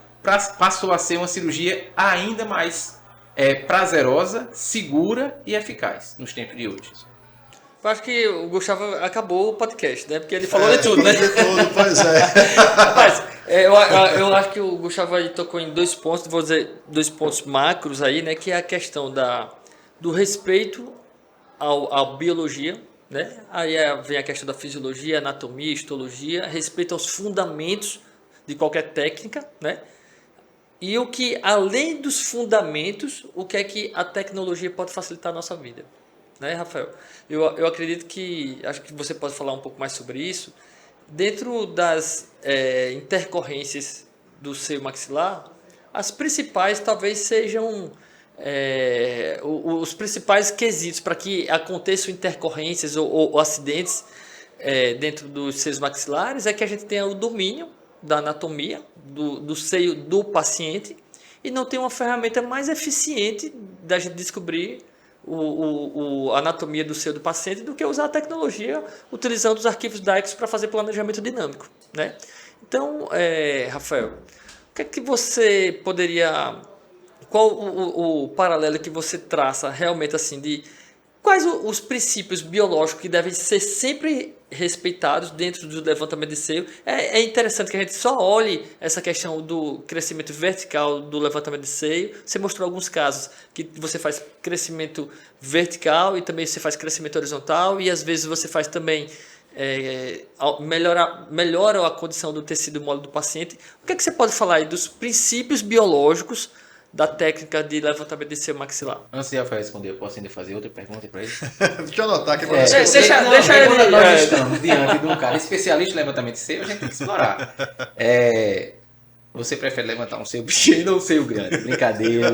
passou a ser uma cirurgia ainda mais prazerosa, segura e eficaz nos tempos de hoje. Eu acho que o Gustavo acabou o podcast, né? Porque ele falou de tudo, né? De tudo, pois é. Rapaz, eu acho que o Gustavo aí tocou em 2 pontos, vou dizer 2 pontos macros aí, né? Que é a questão do respeito à biologia, né? Aí vem a questão da fisiologia, anatomia, histologia, respeito aos fundamentos de qualquer técnica, né? E o que, além dos fundamentos, o que é que a tecnologia pode facilitar a nossa vida, né, Rafael? Eu acredito que, acho que você pode falar um pouco mais sobre isso. Dentro das intercorrências do seio maxilar, as principais talvez sejam os principais quesitos para que aconteçam intercorrências ou acidentes dentro dos seios maxilares é que a gente tenha o domínio da anatomia do seio do paciente e não tem uma ferramenta mais eficiente da gente descobrir a anatomia do seio do paciente do que usar a tecnologia utilizando os arquivos DAICS para fazer planejamento dinâmico, né? Então, Rafael, o que é que você poderia... Qual o paralelo que você traça realmente assim de quais os princípios biológicos que devem ser sempre respeitados dentro do levantamento de seio? É interessante que a gente só olhe essa questão do crescimento vertical do levantamento de seio. Você mostrou alguns casos que você faz crescimento vertical e também você faz crescimento horizontal e às vezes você faz também melhora a condição do tecido mole do paciente. O que é que você pode falar aí dos princípios biológicos da técnica de levantamento de seio maxilar? Antes de Rafael responder, eu posso ainda fazer outra pergunta para ele? Deixa eu anotar aqui para deixa ele. ele. Nós estamos diante de um cara especialista em levantamento de seio, a gente tem que explorar. Você prefere levantar um seio pequeno ou um seio grande? Brincadeira.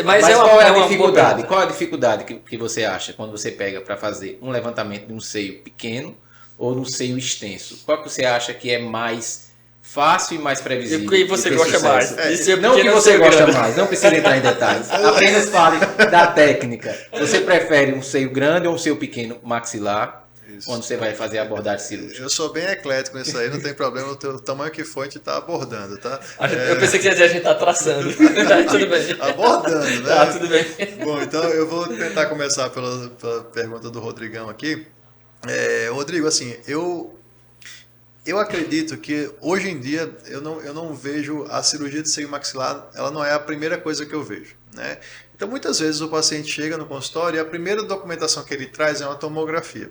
Mas qual é a dificuldade? Qual a dificuldade que você acha quando você pega para fazer um levantamento de um seio pequeno ou de um seio extenso? Qual que você acha que é mais fácil e mais previsível? E o que você gosta mais? Não o que você gosta mais, não precisa entrar em detalhes. Apenas fale da técnica. Você prefere um seio grande ou um seio pequeno maxilar? Isso. Quando você vai fazer a abordagem cirúrgica? Eu sou bem eclético nisso aí, não tem problema, o tamanho que for a gente está abordando, tá? Eu pensei que ia dizer a gente está traçando. Tudo bem. Abordando, né? Tá, tudo bem. Bom, então eu vou tentar começar pela pergunta do Rodrigão aqui. Rodrigo, assim, eu acredito que hoje em dia eu não vejo a cirurgia de seio maxilar, ela não é a primeira coisa que eu vejo, né? Então muitas vezes o paciente chega no consultório e a primeira documentação que ele traz é uma tomografia.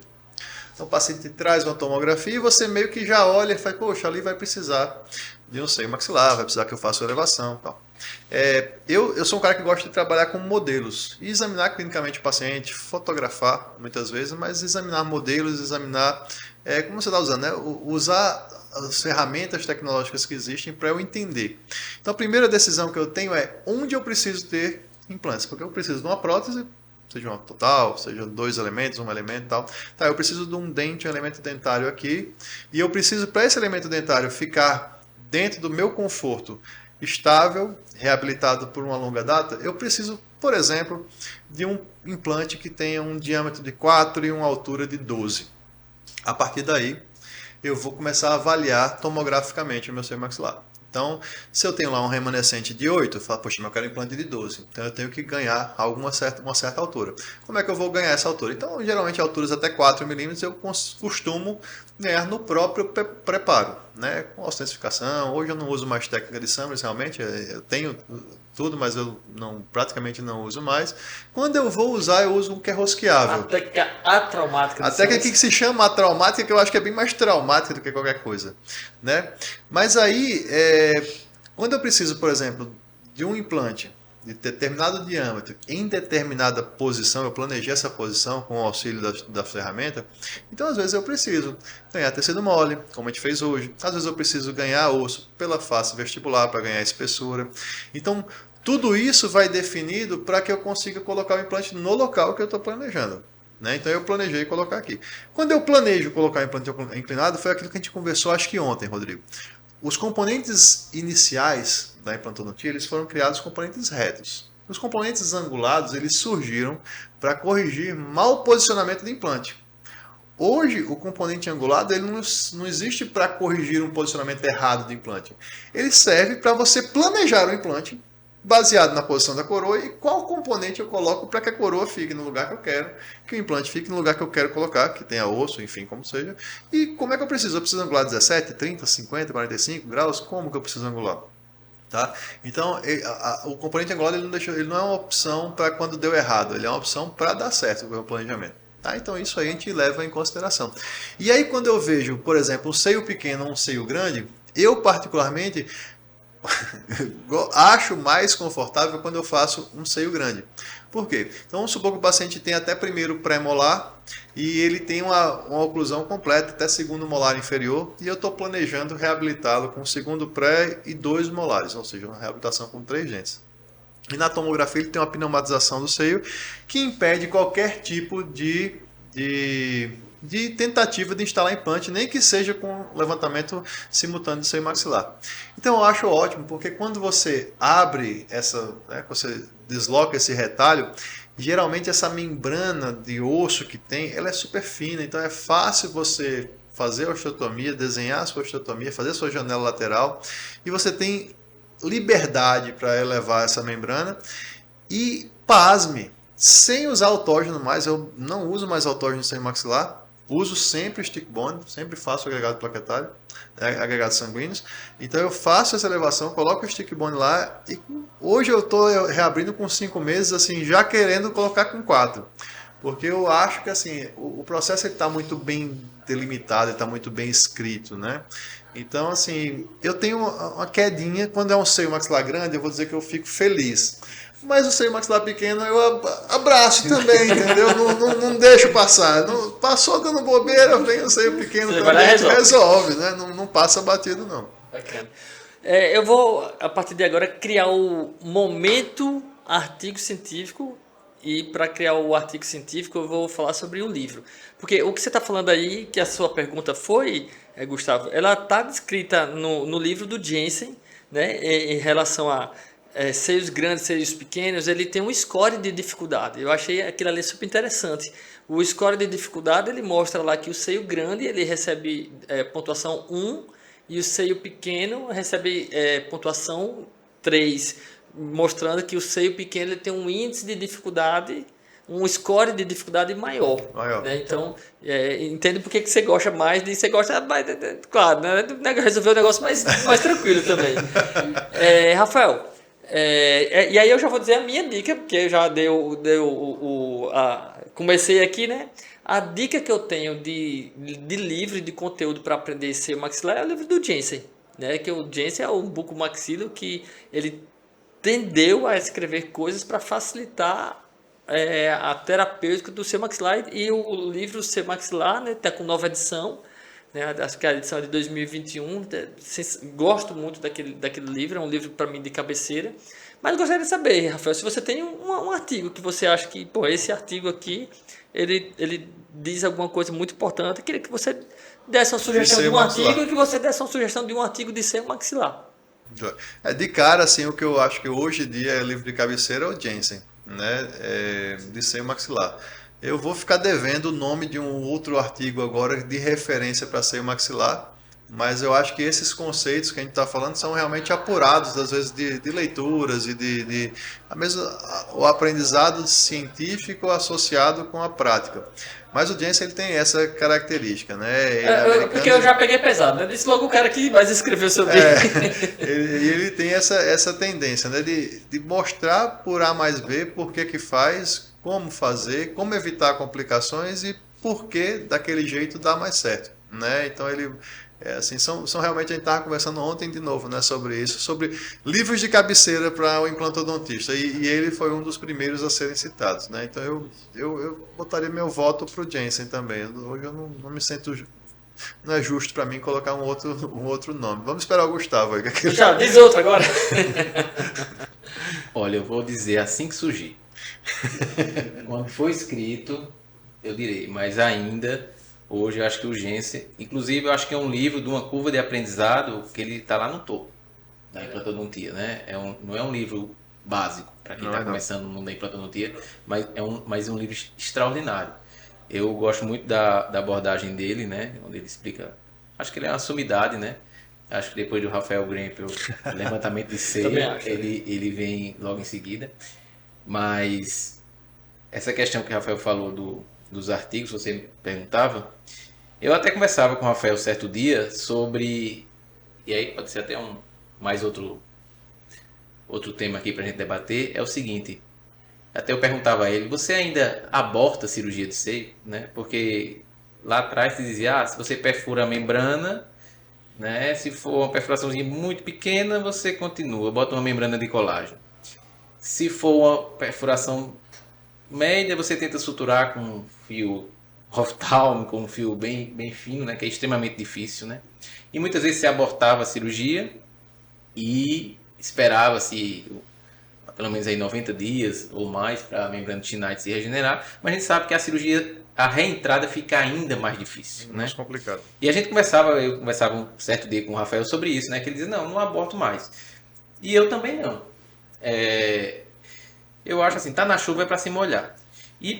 Então o paciente traz uma tomografia e você meio que já olha e fala, poxa, ali vai precisar de um seio maxilar, vai precisar que eu faça elevação e tal. Eu sou um cara que gosta de trabalhar com modelos, e examinar clinicamente o paciente, fotografar muitas vezes, mas examinar modelos, examinar como você está usando, né? Usar as ferramentas tecnológicas que existem para eu entender. Então a primeira decisão que eu tenho é onde eu preciso ter implantes, porque eu preciso de uma prótese, seja uma total, seja 2 elementos, um elemento e tal. Tá, eu preciso de um dente, um elemento dentário aqui, e eu preciso, para esse elemento dentário ficar dentro do meu conforto estável, reabilitado por uma longa data, eu preciso, por exemplo, de um implante que tenha um diâmetro de 4 e uma altura de 12. A partir daí, eu vou começar a avaliar tomograficamente o meu seio maxilar. Então, se eu tenho lá um remanescente de 8, eu falo, poxa, mas eu quero um implante de 12. Então, eu tenho que ganhar uma certa altura. Como é que eu vou ganhar essa altura? Então, geralmente, alturas até 4 milímetros eu costumo ganhar no próprio preparo, né? Com ostensificação. Hoje eu não uso mais técnica de Summers, realmente. Eu tenho tudo, mas eu praticamente não uso mais. Quando eu vou usar, eu uso um que é rosqueável. A técnica atraumática. A técnica que se chama atraumática, que eu acho que é bem mais traumática do que qualquer coisa, né? Mas aí, quando eu preciso, por exemplo, de um implante de determinado diâmetro em determinada posição, eu planejei essa posição com o auxílio da ferramenta, então às vezes eu preciso ganhar tecido mole, como a gente fez hoje, às vezes eu preciso ganhar osso pela face vestibular para ganhar espessura. Então tudo isso vai definido para que eu consiga colocar o implante no local que eu estou planejando. né? Então eu planejei colocar aqui. Quando eu planejo colocar implante inclinado, foi aquilo que a gente conversou, acho que ontem, Rodrigo. Os componentes iniciais da implantodontia, eles foram criados componentes retos. Os componentes angulados, eles surgiram para corrigir mau posicionamento do implante. Hoje, o componente angulado ele não existe para corrigir um posicionamento errado do implante. Ele serve para você planejar o implante baseado na posição da coroa e qual componente eu coloco para que a coroa fique no lugar que eu quero, que o implante fique no lugar que eu quero colocar, que tenha osso, enfim, como seja. E como é que eu preciso? Eu preciso angular 17, 30, 50, 45 graus? Como que eu preciso angular? Tá? Então, o componente angulado ele não é uma opção para quando deu errado, ele é uma opção para dar certo com o planejamento. Tá? Então isso aí a gente leva em consideração. E aí quando eu vejo, por exemplo, um seio pequeno ou um seio grande, eu particularmente acho mais confortável quando eu faço um seio grande. Por quê? Então vamos supor que o paciente tem até primeiro pré-molar e ele tem uma oclusão completa até segundo molar inferior e eu estou planejando reabilitá-lo com segundo pré e 2 molares, ou seja, uma reabilitação com 3 dentes. E na tomografia ele tem uma pneumatização do seio que impede qualquer tipo de tentativa de instalar implante, nem que seja com levantamento simultâneo do seio maxilar. Então eu acho ótimo, porque quando você abre você desloca esse retalho, geralmente essa membrana de osso que tem, ela é super fina, então é fácil você fazer a osteotomia, desenhar a sua osteotomia, fazer a sua janela lateral, e você tem liberdade para elevar essa membrana e, pasme, sem usar autógeno mais, eu não uso mais autógeno sem maxilar, uso sempre stick bone, sempre faço agregado plaquetário, agregados sanguíneos, então eu faço essa elevação, coloco o stick bone lá e hoje eu estou reabrindo com 5 meses, assim, já querendo colocar com 4, porque eu acho que assim, o processo está muito bem delimitado, está muito bem escrito, né? Então, assim, eu tenho uma quedinha, quando é um seio maxilar grande, eu vou dizer que eu fico feliz. Mas o seio maxilar pequeno eu abraço também, entendeu? Não deixo passar. Não, passou dando bobeira, vem o seio pequeno também, resolve, né? Não passa batido, não. Bacana. Eu vou, a partir de agora, criar o momento artigo científico. E para criar o artigo científico, eu vou falar sobre um livro. Porque o que você está falando aí, que a sua pergunta foi, Gustavo, ela está descrita no livro do Jensen, né, em relação a seios grandes, seios pequenos, ele tem um score de dificuldade. Eu achei aquilo ali super interessante. O score de dificuldade, ele mostra lá que o seio grande ele recebe pontuação 1 e o seio pequeno recebe pontuação 3. Mostrando que o seio pequeno ele tem um índice de dificuldade, um score de dificuldade maior. Né? Então, entende por que você gosta mais de... Você gosta, claro, né? Resolver o negócio mais tranquilo também. Rafael, e aí eu já vou dizer a minha dica, porque eu já comecei aqui, né? A dica que eu tenho de livro, de conteúdo para aprender seio maxilar é o livro do Jensen. Né? Que o Jensen é um bucomaxilo que ele tendeu a escrever coisas para facilitar a terapêutica do seio maxilar, e o livro Seio Maxilar, né, está com nova edição, né, acho que a edição é de 2021, gosto muito daquele livro, é um livro para mim de cabeceira, mas gostaria de saber, Rafael, se você tem um artigo que você acha que, esse artigo aqui, ele diz alguma coisa muito importante, eu queria que você desse uma sugestão de um artigo e que você desse uma sugestão de um artigo de seio maxilar. De cara, assim, o que eu acho que hoje em dia é livro de cabeceira é o Jensen, né? De seio maxilar. Eu vou ficar devendo o nome de um outro artigo agora de referência para seio maxilar, mas eu acho que esses conceitos que a gente está falando são realmente apurados, às vezes, de leituras e o aprendizado científico associado com a prática. Mas o Jensen ele tem essa característica, né? Porque eu já peguei pesado, né? Disse logo o cara que vai escrever sobre ele tem essa tendência, né? De mostrar por A mais B por que faz, como fazer, como evitar complicações e por que daquele jeito dá mais certo, né? Então ele assim, são realmente, a gente estava conversando ontem de novo, né, sobre isso, sobre livros de cabeceira para o implantodontista, e ele foi um dos primeiros a serem citados, né? Então eu botaria meu voto para o Jensen também. Hoje eu não me sinto, não é justo para mim colocar um outro nome. Vamos esperar o Gustavo aí. Já diz outro agora. Olha, eu vou dizer assim que surgir. Quando foi escrito, eu direi, mas ainda hoje eu acho que urgência, inclusive eu acho que é um livro de uma curva de aprendizado que ele está lá no topo da implantodontia, né? Não é um livro básico para quem está começando no mundo da implantodontia, mas é um livro extraordinário. Eu gosto muito da abordagem dele, né? Onde ele explica, acho que ele é uma sumidade, né? Acho que depois do Rafael Grempel, levantamento de seio, ele vem logo em seguida. Mas essa questão que o Rafael falou dos artigos, você me perguntava, eu até conversava com o Rafael certo dia sobre, e aí pode ser até outro tema aqui para a gente debater, é o seguinte, até eu perguntava a ele, você ainda aborta a cirurgia de seio? Né? Porque lá atrás se dizia, se você perfura a membrana, né? Se for uma perfuraçãozinha muito pequena, você continua, bota uma membrana de colágeno. Se for uma perfuração média, você tenta suturar com um fio Hoftalm, com um fio bem fino, né? Que é extremamente difícil. Né? E muitas vezes se abortava a cirurgia e esperava-se pelo menos aí 90 dias ou mais para a membrana de Schneider se regenerar, mas a gente sabe que a cirurgia, a reentrada fica ainda mais difícil. Mais né? complicado. E eu conversava um certo dia com o Rafael sobre isso, né? Que ele dizia, não aborto mais. E eu também não. Eu acho assim, tá na chuva é para se molhar.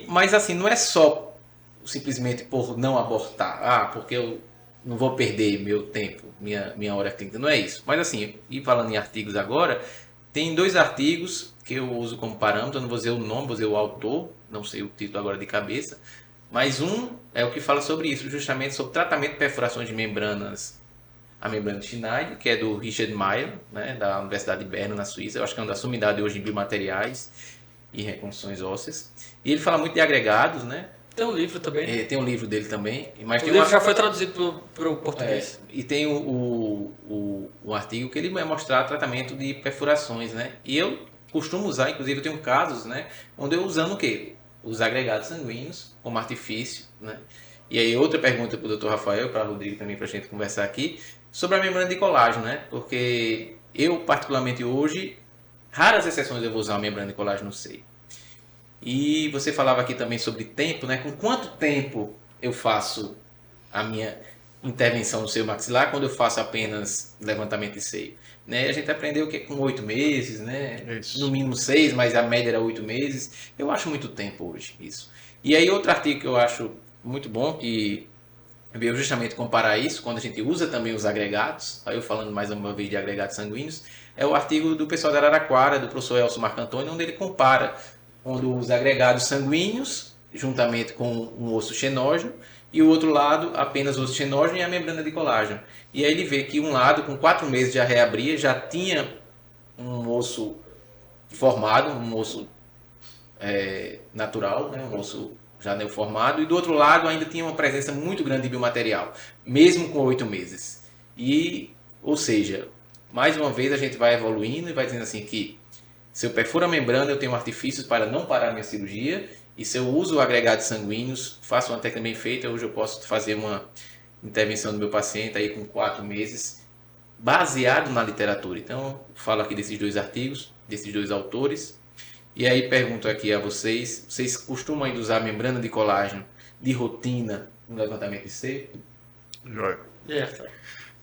Mas assim, não é só simplesmente por não abortar, porque eu não vou perder meu tempo, minha hora clínica, não é isso. Mas assim, e falando em artigos agora, tem 2 artigos que eu uso como parâmetro, eu não vou dizer o nome, vou dizer o autor, não sei o título agora de cabeça, mas um é o que fala sobre isso, justamente sobre tratamento de perfurações de membranas, a membrana de Schneider, que é do Richard Meyer, né, da Universidade de Berna, na Suíça, eu acho que é uma das sumidades hoje em biomateriais e reconstruções ósseas, e ele fala muito de agregados, né? Tem um livro também. Tem um livro dele também. Mas O livro já foi traduzido para o português. E tem o artigo que ele vai mostrar tratamento de perfurações, né? E eu costumo usar, inclusive eu tenho casos, né? Onde eu usando o quê? Os agregados sanguíneos como artifício, né? E aí outra pergunta para o Dr. Rafael, para o Rodrigo também, para a gente conversar aqui, sobre a membrana de colágeno, né? Porque eu, particularmente hoje, raras exceções eu vou usar a membrana de colágeno no seio. E você falava aqui também sobre tempo, né? Com quanto tempo eu faço a minha intervenção no seio maxilar quando eu faço apenas levantamento de seio? Né? A gente aprendeu que é com 8 meses, né? Isso. No mínimo 6, mas a média era 8 meses. Eu acho muito tempo hoje isso. E aí outro artigo que eu acho muito bom, que veio justamente comparar isso, quando a gente usa também os agregados, aí eu falando mais uma vez de agregados sanguíneos, é o artigo do pessoal da Araraquara, do professor Elcio Marco Antônio, onde ele compara onde os agregados sanguíneos, juntamente com um osso xenógeno, e o outro lado apenas osso xenógeno e a membrana de colágeno. E aí ele vê que um lado, com 4 meses já reabria, já tinha um osso formado, um osso natural, né? Um osso já neoformado, e do outro lado ainda tinha uma presença muito grande de biomaterial, mesmo com 8 meses. Ou seja, mais uma vez a gente vai evoluindo e vai dizendo assim que se eu perfuro a membrana, eu tenho artifícios para não parar minha cirurgia. E se eu uso agregados sanguíneos, faço uma técnica bem feita, hoje eu posso fazer uma intervenção do meu paciente aí com 4 meses, baseado na literatura. Então, falo aqui desses 2 artigos, desses 2 autores. E aí pergunto aqui a vocês, vocês costumam ainda usar a membrana de colágeno de rotina no levantamento de seio? Joia. Yeah.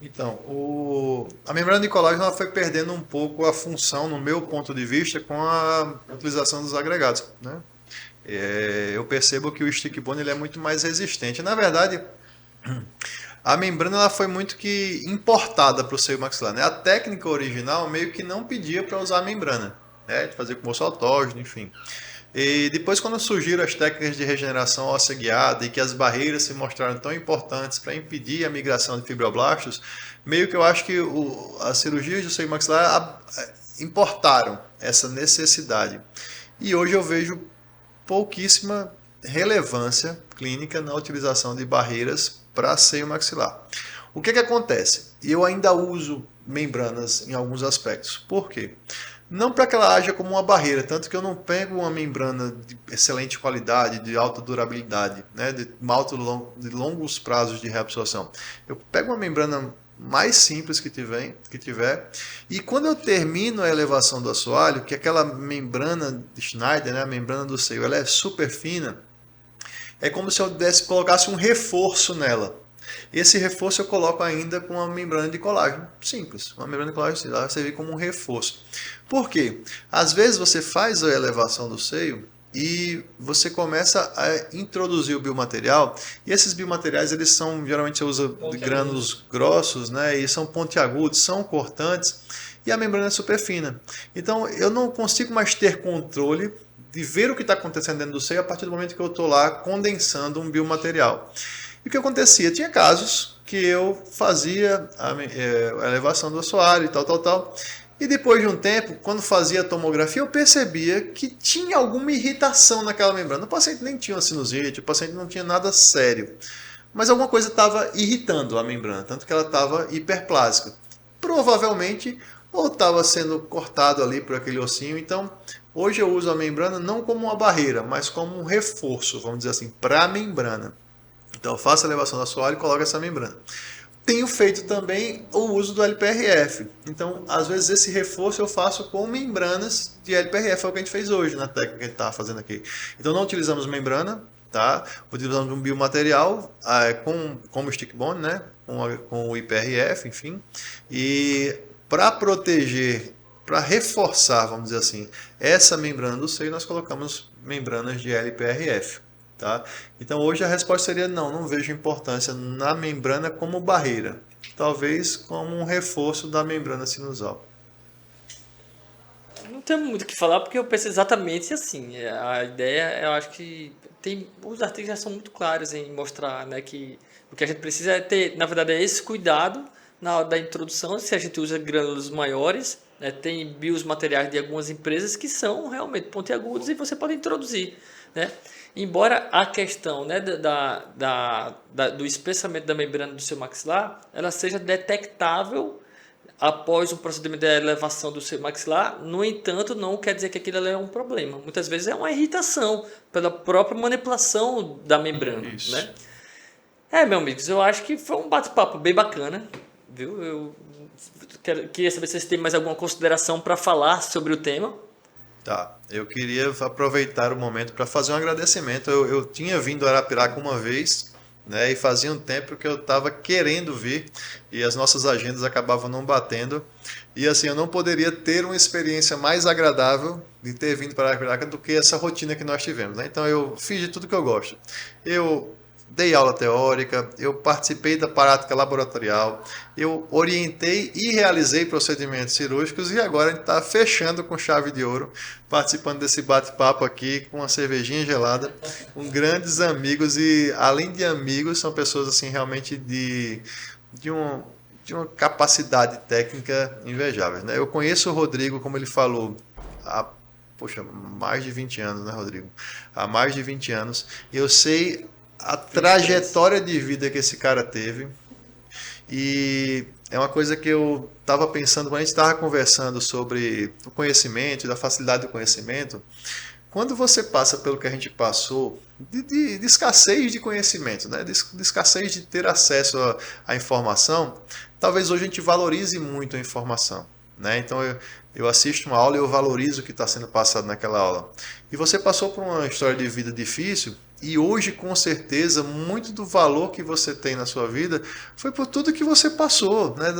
Então, a membrana de colágeno ela foi perdendo um pouco a função, no meu ponto de vista, com a utilização dos agregados. Né? Eu percebo que o stick bone ele é muito mais resistente. Na verdade, a membrana ela foi muito que importada para o seio maxilar. Né? A técnica original meio que não pedia para usar a membrana, né? De fazer com osso autógeno, enfim. E depois, quando surgiram as técnicas de regeneração óssea guiada e que as barreiras se mostraram tão importantes para impedir a migração de fibroblastos, meio que eu acho que as cirurgias do seio maxilar importaram essa necessidade. E hoje eu vejo pouquíssima relevância clínica na utilização de barreiras para seio maxilar. O que acontece? Eu ainda uso membranas em alguns aspectos. Por quê? Não para que ela haja como uma barreira, tanto que eu não pego uma membrana de excelente qualidade, de alta durabilidade, né, de longos prazos de reabsorção. Eu pego uma membrana mais simples que tiver, e quando eu termino a elevação do assoalho, que aquela membrana de Schneider, né, a membrana do seio, ela é super fina, é como se eu colocasse um reforço nela. Esse reforço eu coloco ainda com uma membrana de colágeno simples. Uma membrana de colágeno simples, ela vai servir como um reforço. Por quê? Às vezes você faz a elevação do seio e você começa a introduzir o biomaterial, e esses biomateriais, eles são, geralmente você usa grânulos grossos, né, e são pontiagudos, são cortantes, e a membrana é super fina. Então eu não consigo mais ter controle de ver o que está acontecendo dentro do seio a partir do momento que eu estou lá condensando um biomaterial. E o que acontecia? Tinha casos que eu fazia a elevação do assoalho e tal. E depois de um tempo, quando fazia a tomografia, eu percebia que tinha alguma irritação naquela membrana. O paciente nem tinha uma sinusite, o paciente não tinha nada sério. Mas alguma coisa estava irritando a membrana, tanto que ela estava hiperplásica. Provavelmente, ou estava sendo cortado ali por aquele ossinho. Então, hoje eu uso a membrana não como uma barreira, mas como um reforço, vamos dizer assim, para a membrana. Então eu faço a elevação do assoalho e coloco essa membrana. Tenho feito também o uso do LPRF. Então, às vezes, esse reforço eu faço com membranas de LPRF, é o que a gente fez hoje na técnica que a gente está fazendo aqui. Então, não utilizamos membrana, tá? Utilizamos um biomaterial como o stick bone, né? Com o IPRF, enfim. E para proteger, para reforçar, vamos dizer assim, essa membrana do seio, nós colocamos membranas de LPRF. Tá? Então hoje a resposta seria não vejo importância na membrana como barreira, talvez como um reforço da membrana sinusal. Não tenho muito o que falar porque eu penso exatamente assim. A ideia, eu acho que os artigos já são muito claros em mostrar, né, que o que a gente precisa é ter, na verdade, é esse cuidado na hora da introdução. Se a gente usa grânulos maiores, né, tem biomateriais de algumas empresas que são realmente pontiagudos e você pode introduzir, né? Embora a questão, né, do espessamento da membrana do seu maxilar ela seja detectável após o procedimento de elevação do seu maxilar, no entanto, não quer dizer que aquilo é um problema. Muitas vezes é uma irritação pela própria manipulação da membrana. Isso. Né? Meus amigos, eu acho que foi um bate-papo bem bacana. Viu? Eu queria saber se vocês têm mais alguma consideração para falar sobre o tema. Tá, eu queria aproveitar o momento para fazer um agradecimento. Eu tinha vindo a Arapiraca uma vez, né, e fazia um tempo que eu estava querendo vir e as nossas agendas acabavam não batendo. E assim, eu não poderia ter uma experiência mais agradável de ter vindo para Arapiraca do que essa rotina que nós tivemos, né? Então eu fiz de tudo que eu gosto. Eu dei aula teórica, eu participei da prática laboratorial, eu orientei e realizei procedimentos cirúrgicos e agora a gente está fechando com chave de ouro, participando desse bate-papo aqui com uma cervejinha gelada, com grandes amigos e, além de amigos, são pessoas assim realmente de uma capacidade técnica invejável, né? Eu conheço o Rodrigo, como ele falou, há mais de 20 anos, né, Rodrigo? Há mais de 20 anos. Eu sei a trajetória de vida que esse cara teve, e é uma coisa que eu estava pensando quando a gente estava conversando sobre o conhecimento e da facilidade do conhecimento. Quando você passa pelo que a gente passou, de escassez de conhecimento, né? de escassez de ter acesso à informação, talvez hoje a gente valorize muito a informação. Né? Então eu assisto uma aula e eu valorizo o que está sendo passado naquela aula. E você passou por uma história de vida difícil, e hoje, com certeza, muito do valor que você tem na sua vida foi por tudo que você passou, né?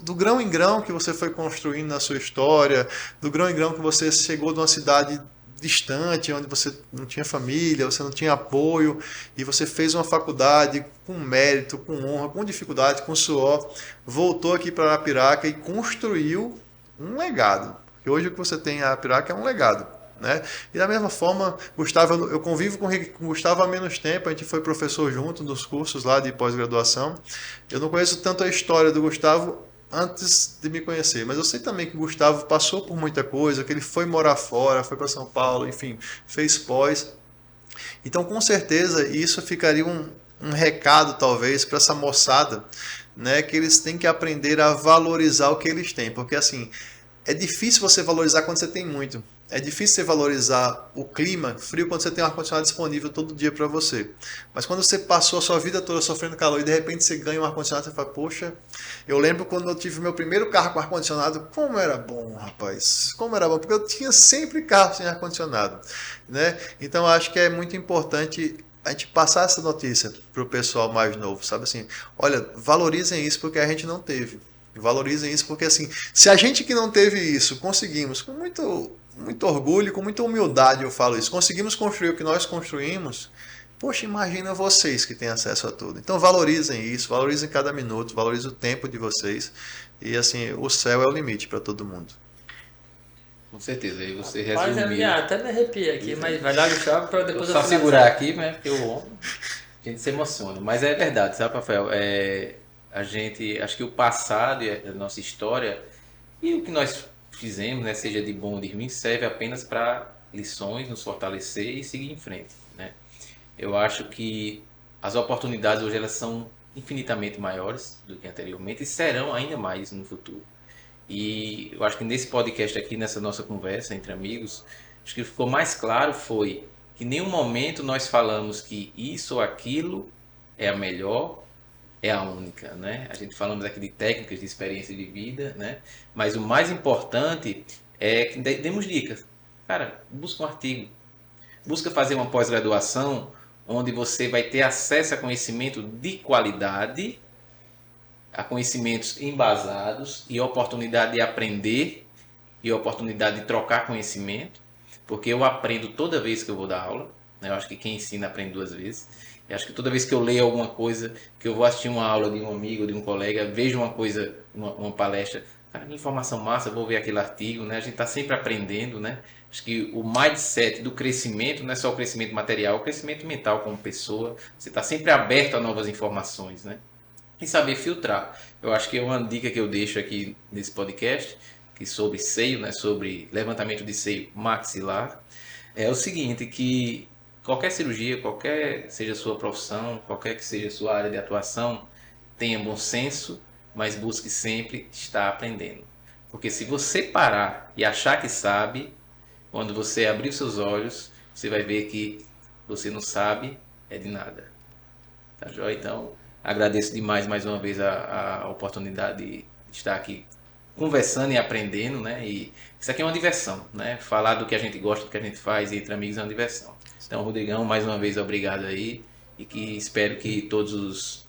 Do grão em grão que você foi construindo na sua história, do grão em grão que você chegou de uma cidade distante, onde você não tinha família, você não tinha apoio, e você fez uma faculdade com mérito, com honra, com dificuldade, com suor, voltou aqui para Arapiraca e construiu um legado. Porque hoje o que você tem em Arapiraca é um legado. Né? E da mesma forma, Gustavo, eu convivo com o Gustavo há menos tempo, a gente foi professor junto nos cursos lá de pós-graduação. Eu não conheço tanto a história do Gustavo antes de me conhecer, mas eu sei também que o Gustavo passou por muita coisa, que ele foi morar fora, foi para São Paulo, enfim, fez pós. Então, com certeza, isso ficaria um recado, talvez, para essa moçada, né, que eles têm que aprender a valorizar o que eles têm, porque assim, é difícil você valorizar quando você tem muito. É difícil você valorizar o clima frio quando você tem um ar-condicionado disponível todo dia para você. Mas quando você passou a sua vida toda sofrendo calor e de repente você ganha um ar-condicionado, você fala, poxa, eu lembro quando eu tive meu primeiro carro com ar-condicionado, como era bom, rapaz, como era bom, porque eu tinha sempre carro sem ar-condicionado, né? Então eu acho que é muito importante a gente passar essa notícia para o pessoal mais novo, sabe assim, olha, valorizem isso porque a gente não teve. Valorizem isso porque, assim, se a gente que não teve isso conseguimos, com muito orgulho, com muita humildade eu falo isso, conseguimos construir o que nós construímos, poxa, imagina vocês que têm acesso a tudo. Então valorizem isso, valorizem cada minuto, valorizem o tempo de vocês e, assim, o céu é o limite para todo mundo. Com certeza, aí você Rapaz, resumiu. até me arrepia aqui, mas vai lá, Gustavo, para depois Só eu segurar aqui, né? Porque o homem, a gente se emociona. Mas é verdade, sabe, Rafael? A gente, acho que o passado e a nossa história e o que nós fizemos, né, seja de bom ou de ruim, serve apenas para lições, nos fortalecer e seguir em frente, né? Eu acho que as oportunidades hoje elas são infinitamente maiores do que anteriormente e serão ainda mais no futuro. E eu acho que nesse podcast aqui, nessa nossa conversa entre amigos, acho que ficou mais claro foi que em nenhum momento nós falamos que isso ou aquilo é a melhor, é a única, né? A gente falamos aqui de técnicas, de experiência de vida, né? Mas o mais importante é que demos dicas. Cara, busca um artigo, busca fazer uma pós-graduação onde você vai ter acesso a conhecimento de qualidade, a conhecimentos embasados e a oportunidade de aprender e a oportunidade de trocar conhecimento, porque eu aprendo toda vez que eu vou dar aula, né? Eu acho que quem ensina aprende duas vezes. Eu acho que toda vez que eu leio alguma coisa, que eu vou assistir uma aula de um amigo, de um colega, vejo uma coisa, uma palestra, cara, que informação massa, vou ver aquele artigo, né? A gente está sempre aprendendo, né? Acho que o mindset do crescimento não é só o crescimento material, o crescimento mental como pessoa. Você está sempre aberto a novas informações, né? E saber filtrar. Eu acho que é uma dica que eu deixo aqui nesse podcast, que sobre seio, né? Sobre levantamento de seio maxilar, é o seguinte, que qualquer cirurgia, qualquer seja a sua profissão, qualquer que seja a sua área de atuação, tenha bom senso, mas busque sempre estar aprendendo. Porque se você parar e achar que sabe, quando você abrir os seus olhos, você vai ver que você não sabe é de nada. Tá joia? Então, agradeço demais mais uma vez a oportunidade de estar aqui conversando e aprendendo, né? E isso aqui é uma diversão, né? Falar do que a gente gosta, do que a gente faz entre amigos é uma diversão. Então, Rodrigão, mais uma vez, obrigado aí e que espero que todos os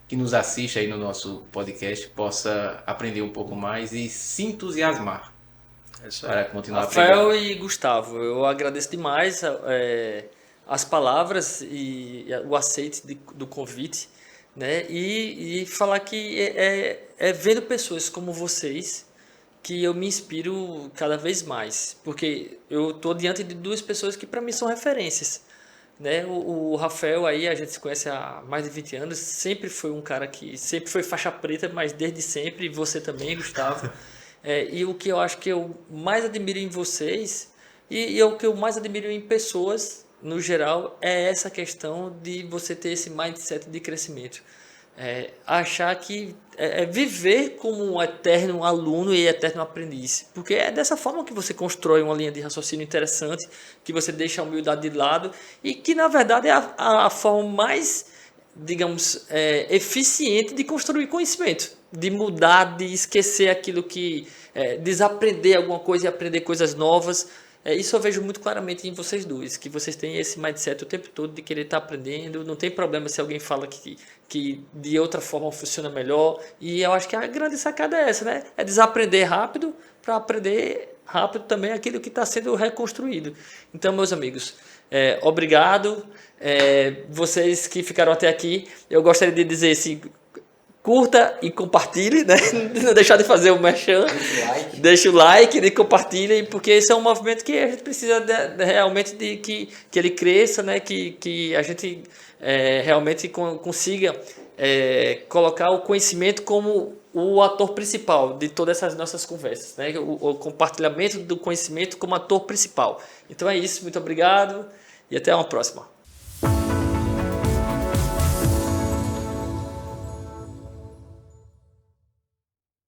que nos assistem aí no nosso podcast possa aprender um pouco mais e se entusiasmar para continuar Rafael aprendendo. e Gustavo, eu agradeço demais as palavras e o aceite do convite, né? E falar que é vendo pessoas como vocês que eu me inspiro cada vez mais, porque eu estou diante de duas pessoas que para mim são referências, né? O Rafael aí, a gente se conhece há mais de 20 anos, sempre foi um cara que sempre foi faixa preta, mas desde sempre, e você também, Gustavo. E o que eu acho que eu mais admiro em vocês, e o que eu mais admiro em pessoas, no geral, é essa questão de você ter esse mindset de crescimento. Achar que viver como um eterno aluno e eterno aprendiz, porque é dessa forma que você constrói uma linha de raciocínio interessante, que você deixa a humildade de lado e que na verdade é a forma mais, digamos, eficiente de construir conhecimento, de mudar, de esquecer aquilo que desaprender alguma coisa e aprender coisas novas. Isso eu vejo muito claramente em vocês dois, que vocês têm esse mindset o tempo todo de querer estar aprendendo, não tem problema se alguém fala que de outra forma funciona melhor, e eu acho que a grande sacada é essa, né? É desaprender rápido para aprender rápido também aquilo que está sendo reconstruído. Então, meus amigos, obrigado. Vocês que ficaram até aqui, eu gostaria de dizer assim, curta e compartilhe, né? Não deixar de fazer o merchan. Deixa o like e compartilhe, porque esse é um movimento que a gente precisa realmente de que ele cresça, né? Que a gente realmente consiga colocar o conhecimento como o ator principal de todas essas nossas conversas, né? O compartilhamento do conhecimento como ator principal. Então é isso, muito obrigado e até uma próxima.